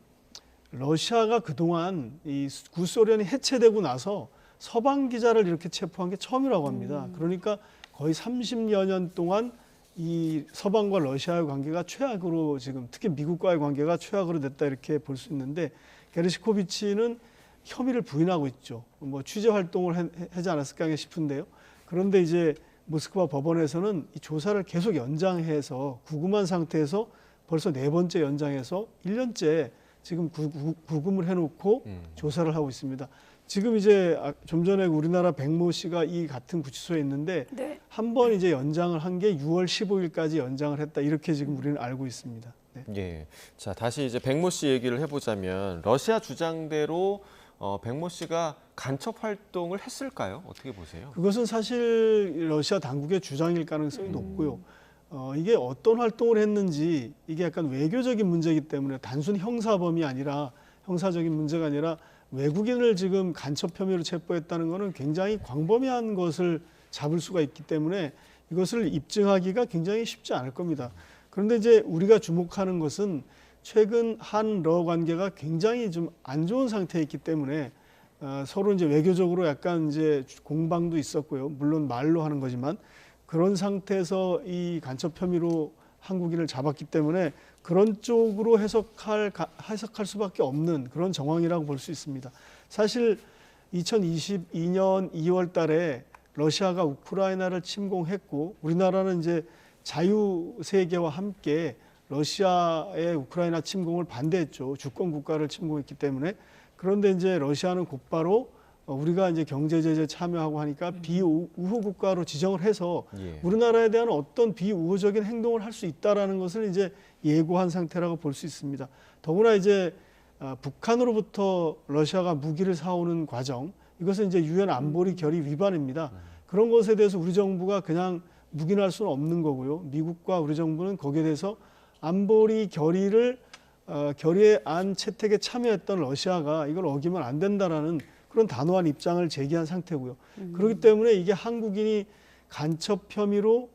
러시아가 그동안 이 구소련이 해체되고 나서 서방 기자를 이렇게 체포한 게 처음이라고 합니다. 그러니까 거의 30여 년 동안 이 서방과 러시아의 관계가 최악으로 지금 특히 미국과의 관계가 최악으로 됐다 이렇게 볼 수 있는데 게르시코비치는 혐의를 부인하고 있죠. 뭐 취재 활동을 하지 않았을까 싶은데요. 그런데 이제 모스크바 법원에서는 이 조사를 계속 연장해서 구금한 상태에서 벌써 4번째 연장해서 1년째 지금 구금을 해놓고 조사를 하고 있습니다. 지금 이제 좀 전에 우리나라 백모 씨가 이 같은 구치소에 있는데 네. 한 번 이제 연장을 한 게 6월 15일까지 연장을 했다 이렇게 지금 우리는 알고 있습니다. 네. 예. 자, 다시 이제 백모 씨 얘기를 해보자면 러시아 주장대로 백모 씨가 간첩 활동을 했을까요? 어떻게 보세요? 그것은 사실 러시아 당국의 주장일 가능성이 높고요. 이게 어떤 활동을 했는지 이게 약간 외교적인 문제이기 때문에 단순 형사범이 아니라 형사적인 문제가 아니라 외국인을 지금 간첩 혐의로 체포했다는 것은 굉장히 광범위한 것을 잡을 수가 있기 때문에 이것을 입증하기가 굉장히 쉽지 않을 겁니다. 그런데 이제 우리가 주목하는 것은 최근 한러 관계가 굉장히 좀 안 좋은 상태에 있기 때문에 서로 이제 외교적으로 약간 이제 공방도 있었고요. 물론 말로 하는 거지만 그런 상태에서 이 간첩 혐의로 한국인을 잡았기 때문에 그런 쪽으로 해석할 수밖에 없는 그런 정황이라고 볼 수 있습니다. 사실 2022년 2월 달에 러시아가 우크라이나를 침공했고 우리나라는 이제 자유 세계와 함께 러시아의 우크라이나 침공을 반대했죠. 주권 국가를 침공했기 때문에. 그런데 이제 러시아는 곧바로 우리가 이제 경제 제재 참여하고 하니까 비우호 국가로 지정을 해서 우리나라에 대한 어떤 비우호적인 행동을 할 수 있다라는 것을 이제 예고한 상태라고 볼 수 있습니다. 더구나 이제 북한으로부터 러시아가 무기를 사오는 과정, 이것은 이제 유엔 안보리 결의 위반입니다. 그런 것에 대해서 우리 정부가 그냥 묵인할 수는 없는 거고요. 미국과 우리 정부는 거기에 대해서 안보리 결의를 결의의 안 채택에 참여했던 러시아가 이걸 어기면 안 된다라는 그런 단호한 입장을 제기한 상태고요. 그렇기 때문에 이게 한국인이 간첩 혐의로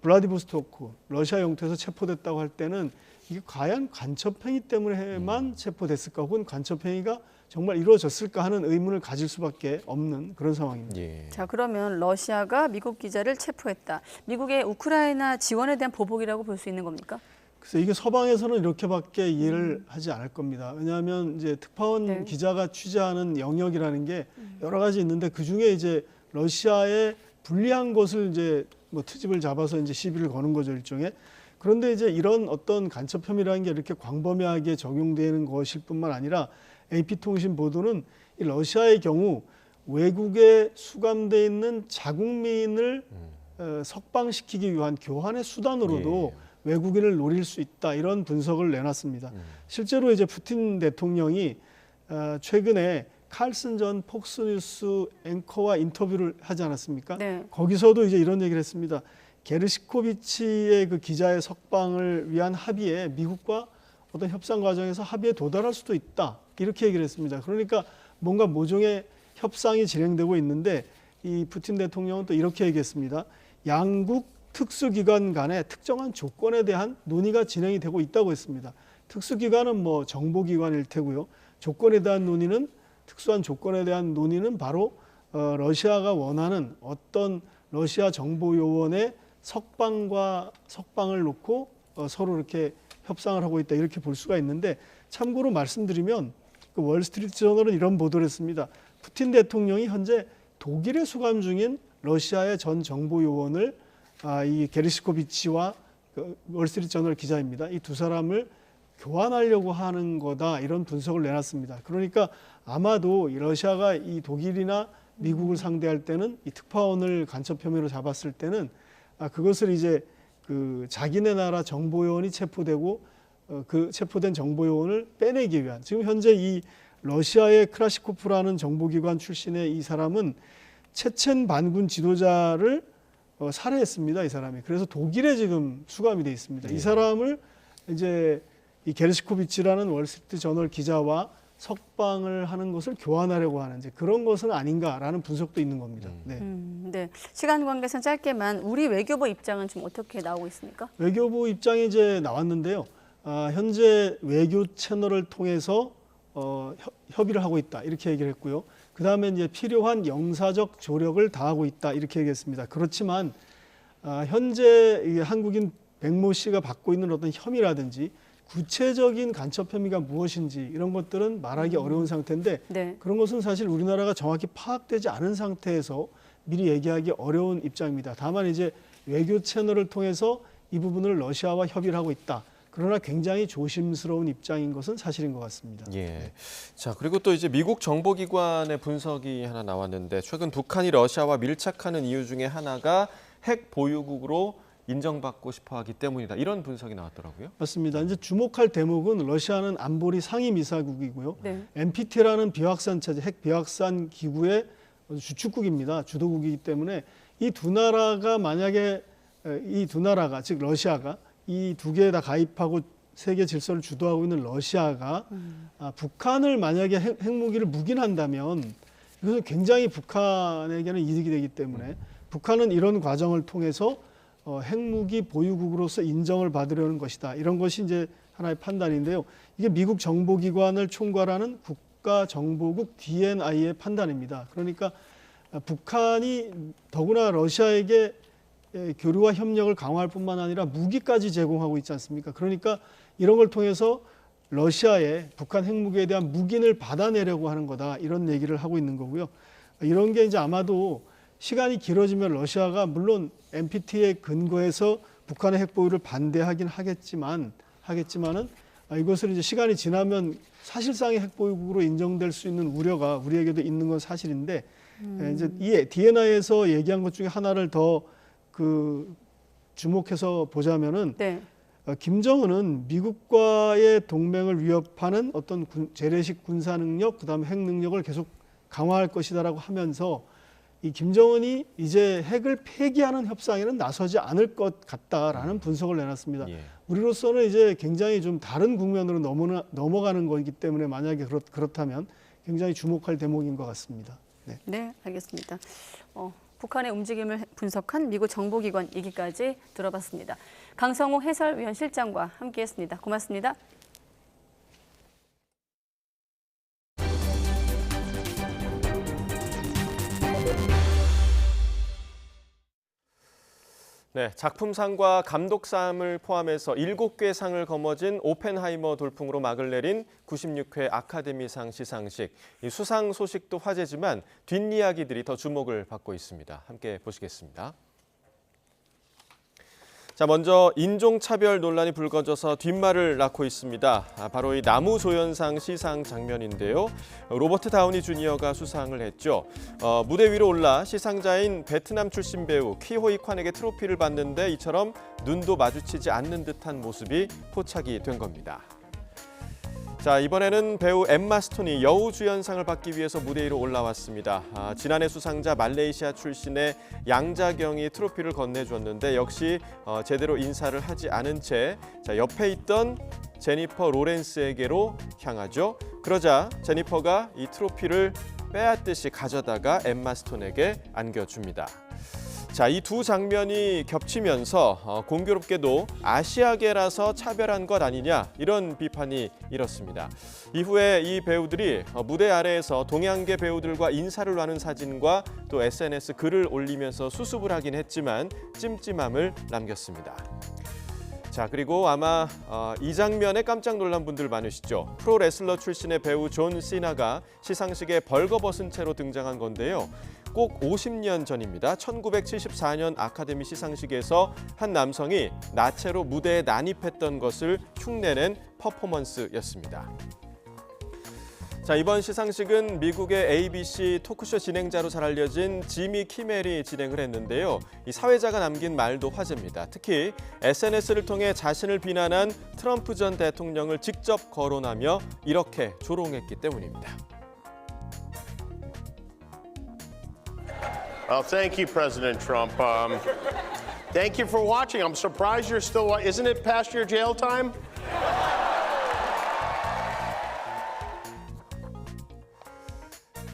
블라디보스토크 러시아 영토에서 체포됐다고 할 때는 이게 과연 간첩 행위 때문에만 체포됐을까, 혹은 간첩 행위가 정말 이루어졌을까 하는 의문을 가질 수밖에 없는 그런 상황입니다. 자, 그러면 러시아가 미국 기자를 체포했다. 미국의 우크라이나 지원에 대한 보복이라고 볼 수 있는 겁니까? 그래서 이게 서방에서는 이렇게밖에 이해를 하지 않을 겁니다. 왜냐하면 이제 특파원 네. 기자가 취재하는 영역이라는 게 여러 가지 있는데 그 중에 이제 러시아에 불리한 것을 이제 뭐 트집을 잡아서 이제 시비를 거는 거죠, 일종의. 그런데 이제 이런 어떤 간첩 혐의라는 게 이렇게 광범위하게 적용되는 것일 뿐만 아니라 AP통신 보도는 이 러시아의 경우 외국에 수감돼 있는 자국민을 석방시키기 위한 교환의 수단으로도 외국인을 노릴 수 있다, 이런 분석을 내놨습니다. 실제로 이제 푸틴 대통령이 최근에 칼슨 전 폭스뉴스 앵커와 인터뷰를 하지 않았습니까? 네. 거기서도 이제 이런 얘기를 했습니다. 게르시코비치의 그 기자의 석방을 위한 합의에 미국과 어떤 협상 과정에서 합의에 도달할 수도 있다, 이렇게 얘기를 했습니다. 그러니까 뭔가 모종의 협상이 진행되고 있는데 이 푸틴 대통령은 또 이렇게 얘기했습니다. 양국 특수기관 간의 특정한 조건에 대한 논의가 진행이 되고 있다고 했습니다. 특수기관은 뭐 정보기관일 테고요. 조건에 대한 논의는, 특수한 조건에 대한 논의는 바로 러시아가 원하는 어떤 러시아 정보요원의 석방을 놓고 서로 이렇게 협상을 하고 있다, 이렇게 볼 수가 있는데, 참고로 말씀드리면 그 월스트리트 저널은 이런 보도를 했습니다. 푸틴 대통령이 현재 독일에 수감 중인 러시아의 전 정보요원을 이 게르시코비치와 그 월스트리트 저널 기자입니다. 이 두 사람을 교환하려고 하는 거다, 이런 분석을 내놨습니다. 그러니까 아마도 러시아가 이 독일이나 미국을 상대할 때는 이 특파원을 간첩 혐의로 잡았을 때는 그것을 이제 그 자기네 나라 정보요원이 체포되고 그 체포된 정보요원을 빼내기 위한, 지금 현재 이 러시아의 크라시코프라는 정보기관 출신의 이 사람은 체첸 반군 지도자를 살해했습니다, 이 사람이. 그래서 독일에 지금 수감이 돼 있습니다. 이 사람을 이제 이 게르시코비치라는 월스트리트 저널 기자와 석방을 하는 것을 교환하려고 하는 이제 그런 것은 아닌가라는 분석도 있는 겁니다. 네. 네. 시간 관계상 짧게만 우리 외교부 입장은 지금 어떻게 나오고 있습니까? 외교부 입장이 이제 나왔는데요. 현재 외교 채널을 통해서 협의를 하고 있다, 이렇게 얘기를 했고요. 그 다음에 이제 필요한 영사적 조력을 다하고 있다, 이렇게 얘기했습니다. 그렇지만 현재 이 한국인 백모 씨가 받고 있는 어떤 혐의라든지 구체적인 간첩 혐의가 무엇인지 이런 것들은 말하기 어려운 상태인데 네. 그런 것은 사실 우리나라가 정확히 파악되지 않은 상태에서 미리 얘기하기 어려운 입장입니다. 다만 이제 외교 채널을 통해서 이 부분을 러시아와 협의를 하고 있다. 그러나 굉장히 조심스러운 입장인 것은 사실인 것 같습니다. 예. 자, 그리고 또 이제 미국 정보기관의 분석이 하나 나왔는데, 최근 북한이 러시아와 밀착하는 이유 중에 하나가 핵 보유국으로 인정받고 싶어 하기 때문이다, 이런 분석이 나왔더라고요. 맞습니다. 이제 주목할 대목은 러시아는 안보리 상임이사국이고요. 네. NPT라는 비확산 체제, 핵 비확산 기구의 주축국입니다. 주도국이기 때문에 이 두 나라가 만약에 이 두 나라가, 즉 러시아가 이 두 개에 다 가입하고 세계 질서를 주도하고 있는 러시아가 북한을 만약에 핵무기를 묵인한다면 이것은 굉장히 북한에게는 이득이 되기 때문에 북한은 이런 과정을 통해서 핵무기 보유국으로서 인정을 받으려는 것이다, 이런 것이 이제 하나의 판단인데요. 이게 미국 정보기관을 총괄하는 국가정보국 DNI의 판단입니다. 그러니까 북한이 더구나 러시아에게 교류와 협력을 강화할 뿐만 아니라 무기까지 제공하고 있지 않습니까? 그러니까 이런 걸 통해서 러시아의 북한 핵무기에 대한 묵인을 받아내려고 하는 거다, 이런 얘기를 하고 있는 거고요. 이런 게 이제 아마도 시간이 길어지면 러시아가 물론 NPT에 근거해서 북한의 핵 보유를 반대하긴 하겠지만은 이것을 이제 시간이 지나면 사실상의 핵 보유국으로 인정될 수 있는 우려가 우리에게도 있는 건 사실인데 이제 이 D&I에서 얘기한 것 중에 하나를 더 주목해서 보자면은 네. 김정은은 미국과의 동맹을 위협하는 어떤 재래식 군사 능력, 그다음에 핵 능력을 계속 강화할 것이다라고 하면서 이 김정은이 이제 핵을 폐기하는 협상에는 나서지 않을 것 같다라는 분석을 내놨습니다. 예. 우리로서는 이제 굉장히 좀 다른 국면으로 넘어가는 거기 때문에 만약에 그렇다면 굉장히 주목할 대목인 것 같습니다. 네, 네, 알겠습니다. 북한의 움직임을 분석한 미국 정보기관 얘기까지 들어봤습니다. 강성호 해설위원 실장과 함께했습니다. 고맙습니다. 네, 작품상과 감독상을 포함해서 7개 상을 거머쥔 오펜하이머 돌풍으로 막을 내린 96회 아카데미상 시상식. 이 수상 소식도 화제지만 뒷이야기들이 더 주목을 받고 있습니다. 함께 보시겠습니다. 자, 먼저 인종차별 논란이 불거져서 뒷말을 낳고 있습니다. 바로 이 나무조연상 시상 장면인데요. 로버트 다우니 주니어가 수상을 했죠. 무대 위로 올라 시상자인 베트남 출신 배우 키호이 콴에게 트로피를 받는데 이처럼 눈도 마주치지 않는 듯한 모습이 포착이 된 겁니다. 자, 이번에는 배우 엠마 스톤이 여우주연상을 받기 위해서 무대 위로 올라왔습니다. 지난해 수상자 말레이시아 출신의 양자경이 트로피를 건네주었는데 역시 제대로 인사를 하지 않은 채 옆에 있던 제니퍼 로렌스에게로 향하죠. 그러자 제니퍼가 이 트로피를 빼앗듯이 가져다가 엠마 스톤에게 안겨줍니다. 자, 이 두 장면이 겹치면서 공교롭게도 아시아계라서 차별한 것 아니냐 이런 비판이 일었습니다. 이후에 이 배우들이 무대 아래에서 동양계 배우들과 인사를 나눈 사진과 또 SNS 글을 올리면서 수습을 하긴 했지만 찜찜함을 남겼습니다. 자, 그리고 아마 이 장면에 깜짝 놀란 분들 많으시죠. 프로레슬러 출신의 배우 존 시나가 시상식에 벌거벗은 채로 등장한 건데요. 꼭 50년 전입니다. 1974년 아카데미 시상식에서 한 남성이 나체로 무대에 난입했던 것을 흉내낸 퍼포먼스였습니다. 자, 이번 시상식은 미국의 ABC 토크쇼 진행자로 잘 알려진 지미 키멜이 진행을 했는데요. 이 사회자가 남긴 말도 화제입니다. 특히 SNS를 통해 자신을 비난한 트럼프 전 대통령을 직접 거론하며 이렇게 조롱했기 때문입니다. Thank you, President Trump. Thank you for watching. I'm surprised you're still watching. Isn't it past your jail time?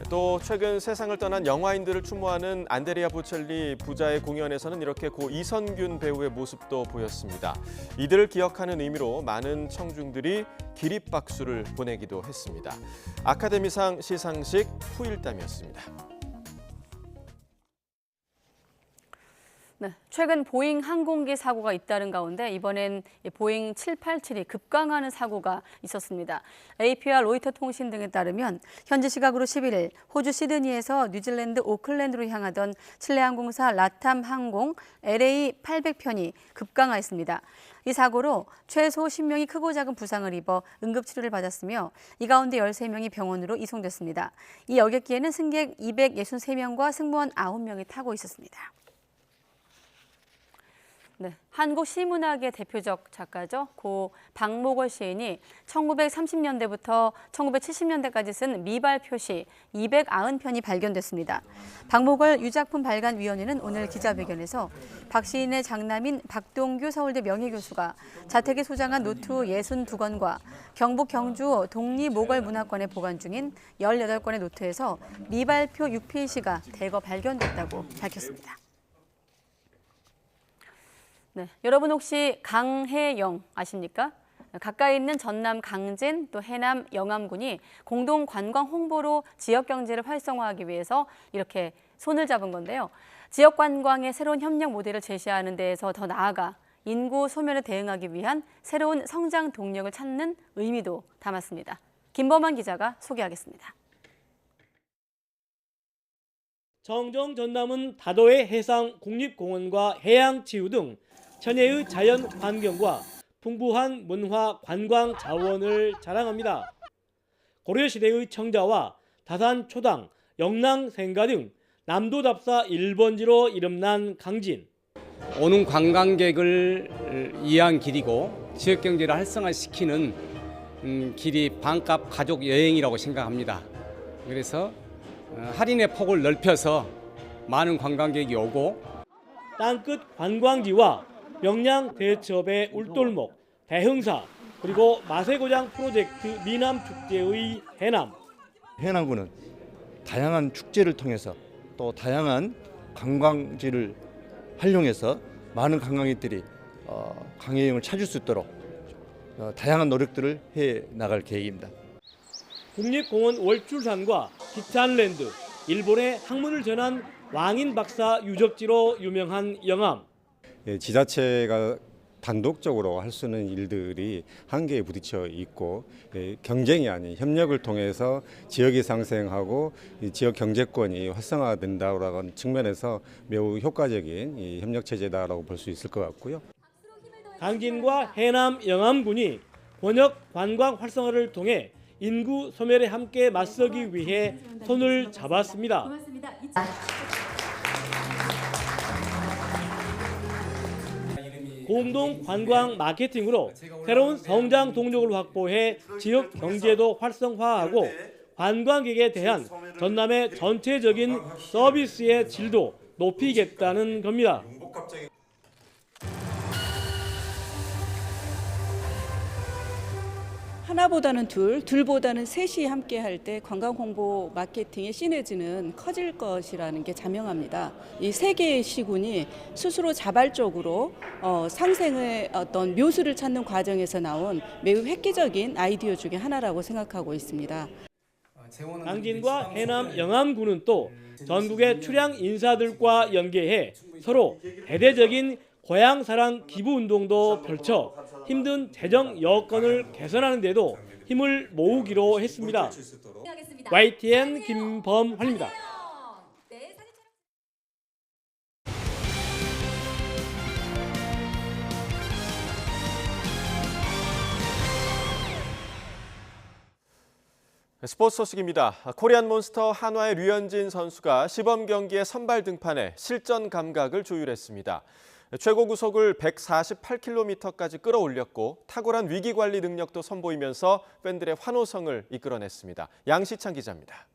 또 최근 세상을 떠난 영화인들을 추모하는 안드레아 보첼리 부자의 공연에서는 이렇게 고 이선균 배우의 모습도 보였습니다. 이들을 기억하는 의미로 많은 청중들이 기립박수를 보내기도 했습니다. 아카데미상 시상식 후일담이었습니다. 네, 최근 보잉 항공기 사고가 잇따른 가운데 이번엔 보잉 787이 급강하는 사고가 있었습니다. AP와 로이터 통신 등에 따르면 현지 시각으로 11일 호주 시드니에서 뉴질랜드 오클랜드로 향하던 칠레 항공사 라탐 항공 LA 800편이 급강하였습니다. 이 사고로 최소 10명이 크고 작은 부상을 입어 응급치료를 받았으며 이 가운데 13명이 병원으로 이송됐습니다. 이 여객기에는 승객 263명과 승무원 9명이 타고 있었습니다. 네, 한국 시문학의 대표적 작가죠. 고 박목월 시인이 1930년대부터 1970년대까지 쓴 미발 표시 290편이 발견됐습니다. 박목월 유작품 발간위원회는 오늘 기자회견에서 박 시인의 장남인 박동규 서울대 명예교수가 자택에 소장한 노트 62권과 경북 경주 독립모걸문화관에 보관 중인 18권의 노트에서 미발표 6필시가 대거 발견됐다고 밝혔습니다. 네, 여러분 혹시 강해영 아십니까? 가까이 있는 전남 강진 또 해남 영암군이 공동 관광 홍보로 지역 경제를 활성화하기 위해서 이렇게 손을 잡은 건데요. 지역 관광의 새로운 협력 모델을 제시하는 데에서 더 나아가 인구 소멸에 대응하기 위한 새로운 성장 동력을 찾는 의미도 담았습니다. 김범환 기자가 소개하겠습니다. 정정 전남은 다도해 해상 국립공원과 해양치유 등 천혜의 자연 환경과 풍부한 문화 관광 자원을 자랑합니다. 고려시대의 청자와 다산 초당, 영랑 생가 등 남도답사 1번지로 이름난 강진. 오는 관광객을 위한 길이고 지역경제를 활성화시키는 길이 반값 가족 여행이라고 생각합니다. 그래서 할인의 폭을 넓혀서 많은 관광객이 오고 땅끝 관광지와 명량 대첩의 울돌목, 대흥사, 그리고 마세고장 프로젝트 미남축제의 해남. 해남군은 다양한 축제를 통해서 또 다양한 관광지를 활용해서 많은 관광객들이 강해영을 찾을 수 있도록 다양한 노력들을 해 나갈 계획입니다. 국립공원 월출산과 기찬랜드, 일본의 학문을 전한 왕인 박사 유적지로 유명한 영암. 지자체가 단독적으로 할 수 있는 일들이 한계에 부딪혀 있고 경쟁이 아닌 협력을 통해서 지역이 상생하고 지역 경제권이 활성화된다는 측면에서 매우 효과적인 협력 체제다라고 볼 수 있을 것 같고요. 강진과 해남 영암군이 권역 관광 활성화를 통해 인구 소멸에 함께 맞서기 위해 손을 잡았습니다. 공동 관광 마케팅으로 새로운 성장 동력을 확보해 지역 경제도 활성화하고 관광객에 대한 전남의 전체적인 서비스의 질도 높이겠다는 겁니다. 하나보다는 둘, 둘보다는 셋이 함께 할 때 관광 홍보 마케팅의 시너지는 커질 것이라는 게 자명합니다. 이 세 개의 시군이 스스로 자발적으로 상생의 어떤 묘수를 찾는 과정에서 나온 매우 획기적인 아이디어 중에 하나라고 생각하고 있습니다. 강진과 해남 영암군은 또 전국의 출향 인사들과 연계해 서로 대대적인 고향사랑 기부운동도 펼쳐 힘든 재정 여건을 개선하는 데도 힘을 모으기로 했습니다. YTN 김범환입니다. 스포츠 소식입니다. 코리안 몬스터 한화의 류현진 선수가 시범 경기에 선발 등판해 실전 감각을 조율했습니다. 최고 구속을 148km까지 끌어올렸고 탁월한 위기관리 능력도 선보이면서 팬들의 환호성을 이끌어냈습니다. 양시창 기자입니다.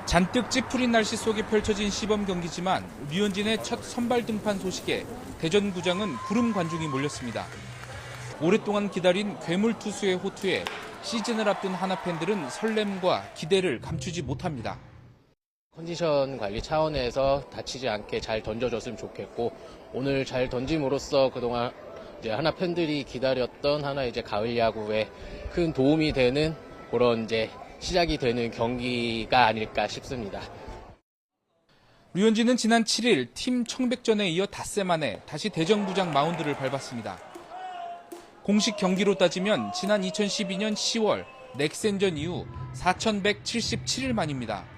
잔뜩 찌푸린 날씨 속에 펼쳐진 시범 경기지만 류현진의 첫 선발 등판 소식에 대전구장은 구름 관중이 몰렸습니다. 오랫동안 기다린 괴물 투수의 호투에 시즌을 앞둔 하나 팬들은 설렘과 기대를 감추지 못합니다. 컨디션 관리 차원에서 다치지 않게 잘 던져줬으면 좋겠고 오늘 잘 던짐으로써 그동안 이제 하나 팬들이 기다렸던 하나 이제 가을 야구에 큰 도움이 되는 그런 이제 시작이 되는 경기가 아닐까 싶습니다. 류현진은 지난 7일 팀 청백전에 이어 닷새 만에 다시 대전구장 마운드를 밟았습니다. 공식 경기로 따지면 지난 2012년 10월 넥센전 이후 4,177일 만입니다.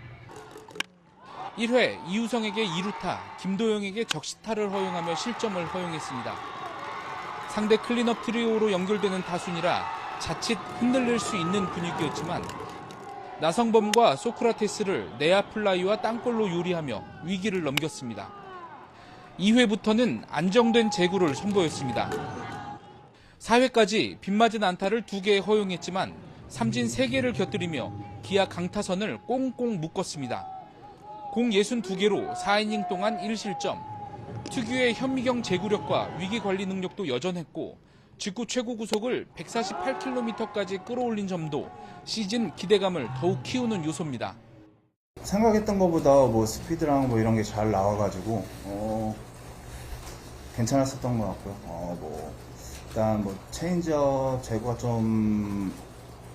1회 이우성에게 2루타, 김도영에게 적시타를 허용하며 실점을 허용했습니다. 상대 클린업 트리오로 연결되는 타순이라 자칫 흔들릴 수 있는 분위기였지만 나성범과 소크라테스를 내야 플라이와 땅볼로 요리하며 위기를 넘겼습니다. 2회부터는 안정된 제구를 선보였습니다. 4회까지 빗맞은 안타를 2개 허용했지만 삼진 3개를 곁들이며 기아 강타선을 꽁꽁 묶었습니다. 공 62개로 4이닝 동안 1실점, 특유의 현미경 제구력과 위기관리 능력도 여전했고 직구 최고 구속을 148km까지 끌어올린 점도 시즌 기대감을 더욱 키우는 요소입니다. 생각했던 것보다 뭐 스피드랑 뭐 이런 게 잘 나와가지고 괜찮았었던 것 같고요. 일단 뭐 체인지업 제구가 좀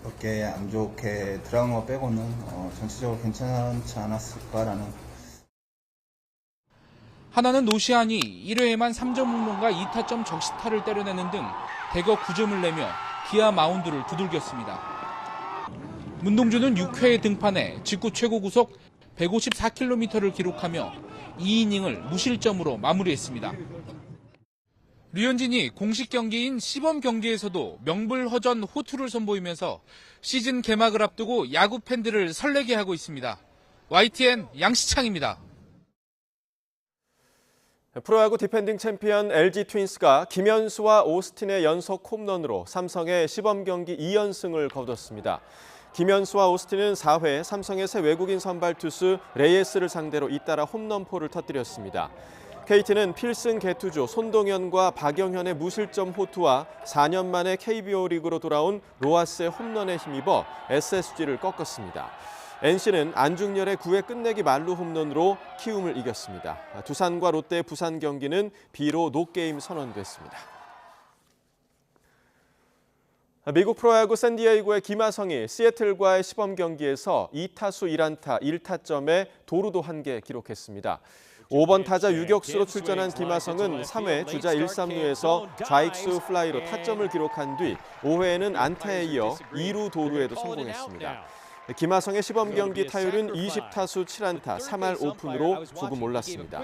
몇 개 안 좋게 들어간 거 빼고는 전체적으로 괜찮지 않았을까라는. 하나는 노시안이 1회에만 3점 홈런과 2타점 적시타를 때려내는 등 대거 9점을 내며 기아 마운드를 두들겼습니다. 문동주는 6회에 등판해 직구 최고 구속 154km를 기록하며 2이닝을 무실점으로 마무리했습니다. 류현진이 공식 경기인 시범 경기에서도 명불허전 호투를 선보이면서 시즌 개막을 앞두고 야구 팬들을 설레게 하고 있습니다. YTN 양시창입니다. 프로야구 디펜딩 챔피언 LG 트윈스가 김현수와 오스틴의 연속 홈런으로 삼성의 시범 경기 2연승을 거뒀습니다. 김현수와 오스틴은 4회 삼성의 새 외국인 선발 투수 레이에스를 상대로 잇따라 홈런포를 터뜨렸습니다. KT는 필승 개투조 손동현과 박영현의 무실점 호투와 4년 만에 KBO 리그로 돌아온 로하스의 홈런에 힘입어 SSG를 꺾었습니다. NC는 안중열의 9회 끝내기 만루 홈런으로 키움을 이겼습니다. 두산과 롯데 부산 경기는 비로 노게임 선언됐습니다. 미국 프로야구 샌디에이고의 김하성이 시애틀과의 시범 경기에서 2타수 1안타 1타점에 도루도 1개 기록했습니다. 5번 타자 유격수로 출전한 김하성은 3회 주자 1, 3루에서 좌익수 플라이로 타점을 기록한 뒤 5회에는 안타에 이어 2루 도루에도 성공했습니다. 김하성의 시범 경기 타율은 20타수 7안타 3할 5푼으로 조금 올랐습니다.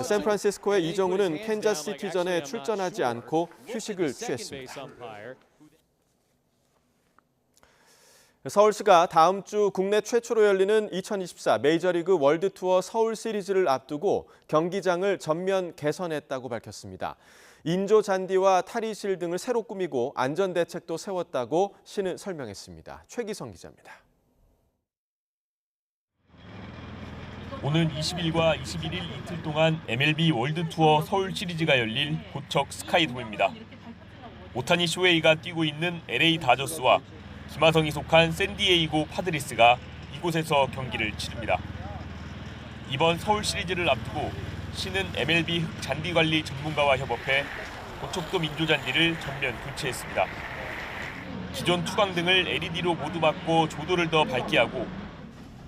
샌프란시스코의 이정우는 캔자스시티전에 출전하지 않고 휴식을 취했습니다. 서울시가 다음 주 국내 최초로 열리는 2024 메이저리그 월드투어 서울 시리즈를 앞두고 경기장을 전면 개선했다고 밝혔습니다. 인조 잔디와 탈의실 등을 새로 꾸미고 안전대책도 세웠다고 시는 설명했습니다. 최기성 기자입니다. 오는 20일과 21일 이틀 동안 MLB 월드투어 서울 시리즈가 열릴 고척 스카이돔입니다. 오타니 쇼헤이가 뛰고 있는 LA 다저스와 김하성이 속한 샌디에이고 파드리스가 이곳에서 경기를 치릅니다. 이번 서울 시리즈를 앞두고 시는 MLB 흙 잔디 관리 전문가와 협업해 고척돔 인조 잔디를 전면 교체했습니다. 기존 투광 등을 LED로 모두 바꿔 조도를 더 밝게 하고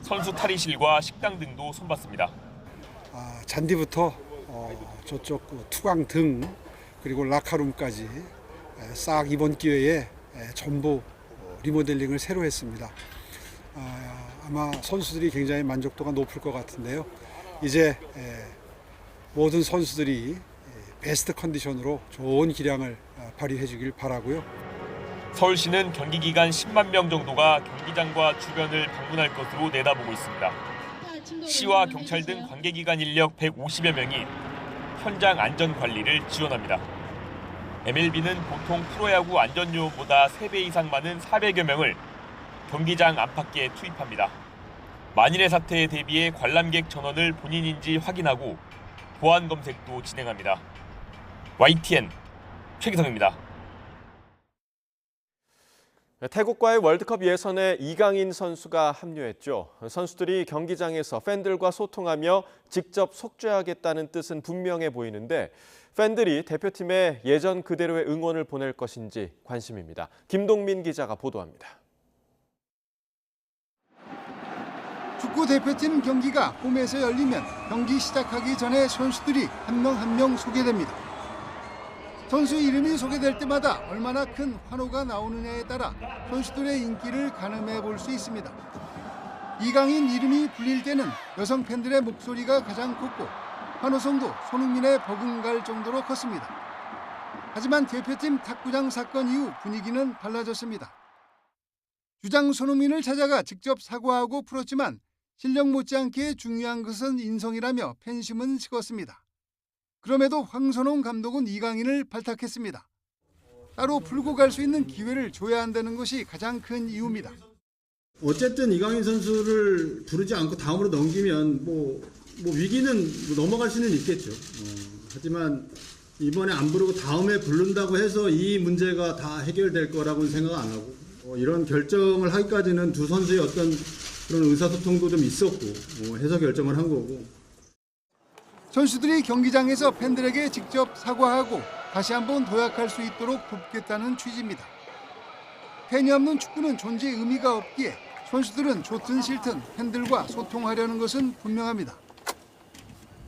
선수 탈의실과 식당 등도 손봤습니다. 잔디부터 저쪽 투광 등 그리고 라카룸까지 싹 이번 기회에 전부 리모델링을 새로 했습니다. 아마 선수들이 굉장히 만족도가 높을 것 같은데요. 이제 모든 선수들이 베스트 컨디션으로 좋은 기량을 발휘해 주길 바라고요. 서울시는 경기 기간 10만 명 정도가 경기장과 주변을 방문할 것으로 내다보고 있습니다. 시와 경찰 등 관계기관 인력 150여 명이 현장 안전 관리를 지원합니다. MLB는 보통 프로야구 안전요원보다 3배 이상 많은 400여 명을 경기장 안팎에 투입합니다. 만일의 사태에 대비해 관람객 전원을 본인인지 확인하고 보안 검색도 진행합니다. YTN 최기성입니다. 태국과의 월드컵 예선에 이강인 선수가 합류했죠. 선수들이 경기장에서 팬들과 소통하며 직접 속죄하겠다는 뜻은 분명해 보이는데 팬들이 대표팀에 예전 그대로의 응원을 보낼 것인지 관심입니다. 김동민 기자가 보도합니다. 축구 대표팀 경기가 홈에서 열리면 경기 시작하기 전에 선수들이 한 명 한 명 소개됩니다. 선수 이름이 소개될 때마다 얼마나 큰 환호가 나오느냐에 따라 선수들의 인기를 가늠해 볼 수 있습니다. 이강인 이름이 불릴 때는 여성 팬들의 목소리가 가장 컸고 환호성도 손흥민에 버금갈 정도로 컸습니다. 하지만 대표팀 탁구장 사건 이후 분위기는 달라졌습니다. 주장 손흥민을 찾아가 직접 사과하고 풀었지만 실력 못지않게 중요한 것은 인성이라며 팬심은 식었습니다. 그럼에도 황선홍 감독은 이강인을 발탁했습니다. 따로 풀고 갈 수 있는 기회를 줘야 한다는 것이 가장 큰 이유입니다. 어쨌든 이강인 선수를 부르지 않고 다음으로 넘기면 뭐 위기는 넘어갈 수는 있겠죠. 하지만 이번에 안 부르고 다음에 부른다고 해서 이 문제가 다 해결될 거라고는 생각 안 하고 이런 결정을 하기까지는 두 선수의 어떤 그런 의사소통도 좀 있었고 해서 결정을 한 거고. 선수들이 경기장에서 팬들에게 직접 사과하고 다시 한번 도약할 수 있도록 돕겠다는 취지입니다. 팬이 없는 축구는 존재 의미가 없기에 선수들은 좋든 싫든 팬들과 소통하려는 것은 분명합니다.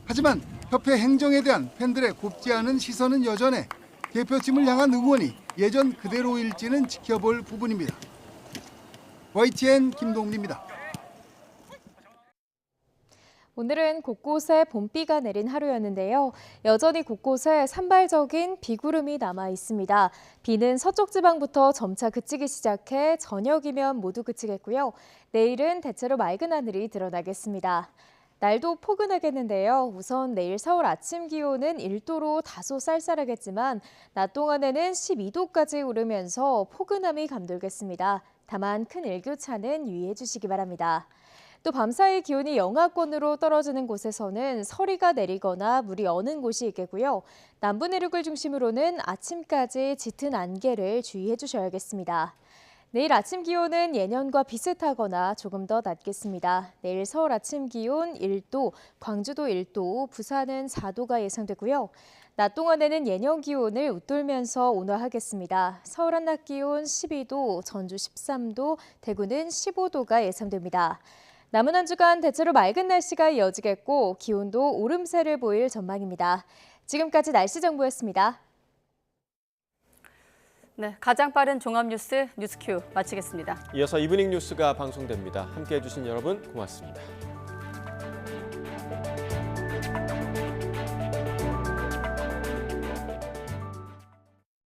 하지만 협회 행정에 대한 팬들의 곱지 않은 시선은 여전해 대표팀을 향한 응원이 예전 그대로일지는 지켜볼 부분입니다. YTN 김동훈입니다. 오늘은 곳곳에 봄비가 내린 하루였는데요. 여전히 곳곳에 산발적인 비구름이 남아 있습니다. 비는 서쪽 지방부터 점차 그치기 시작해 저녁이면 모두 그치겠고요. 내일은 대체로 맑은 하늘이 드러나겠습니다. 날도 포근하겠는데요. 우선 내일 서울 아침 기온은 1도로 다소 쌀쌀하겠지만 낮 동안에는 12도까지 오르면서 포근함이 감돌겠습니다. 다만 큰 일교차는 유의해 주시기 바랍니다. 또 밤사이 기온이 영하권으로 떨어지는 곳에서는 서리가 내리거나 물이 어는 곳이 있겠고요. 남부 내륙을 중심으로는 아침까지 짙은 안개를 주의해 주셔야겠습니다. 내일 아침 기온은 예년과 비슷하거나 조금 더 낮겠습니다. 내일 서울 아침 기온 1도, 광주도 1도, 부산은 4도가 예상되고요. 낮 동안에는 예년 기온을 웃돌면서 온화하겠습니다. 서울 한낮 기온 12도, 전주 13도, 대구는 15도가 예상됩니다. 남은 한 주간 대체로 맑은 날씨가 이어지겠고 기온도 오름세를 보일 전망입니다. 지금까지 날씨 정보였습니다. 네, 가장 빠른 종합 뉴스 뉴스큐 마치겠습니다. 이어서 이브닝 뉴스가 방송됩니다. 함께해 주신 여러분 고맙습니다.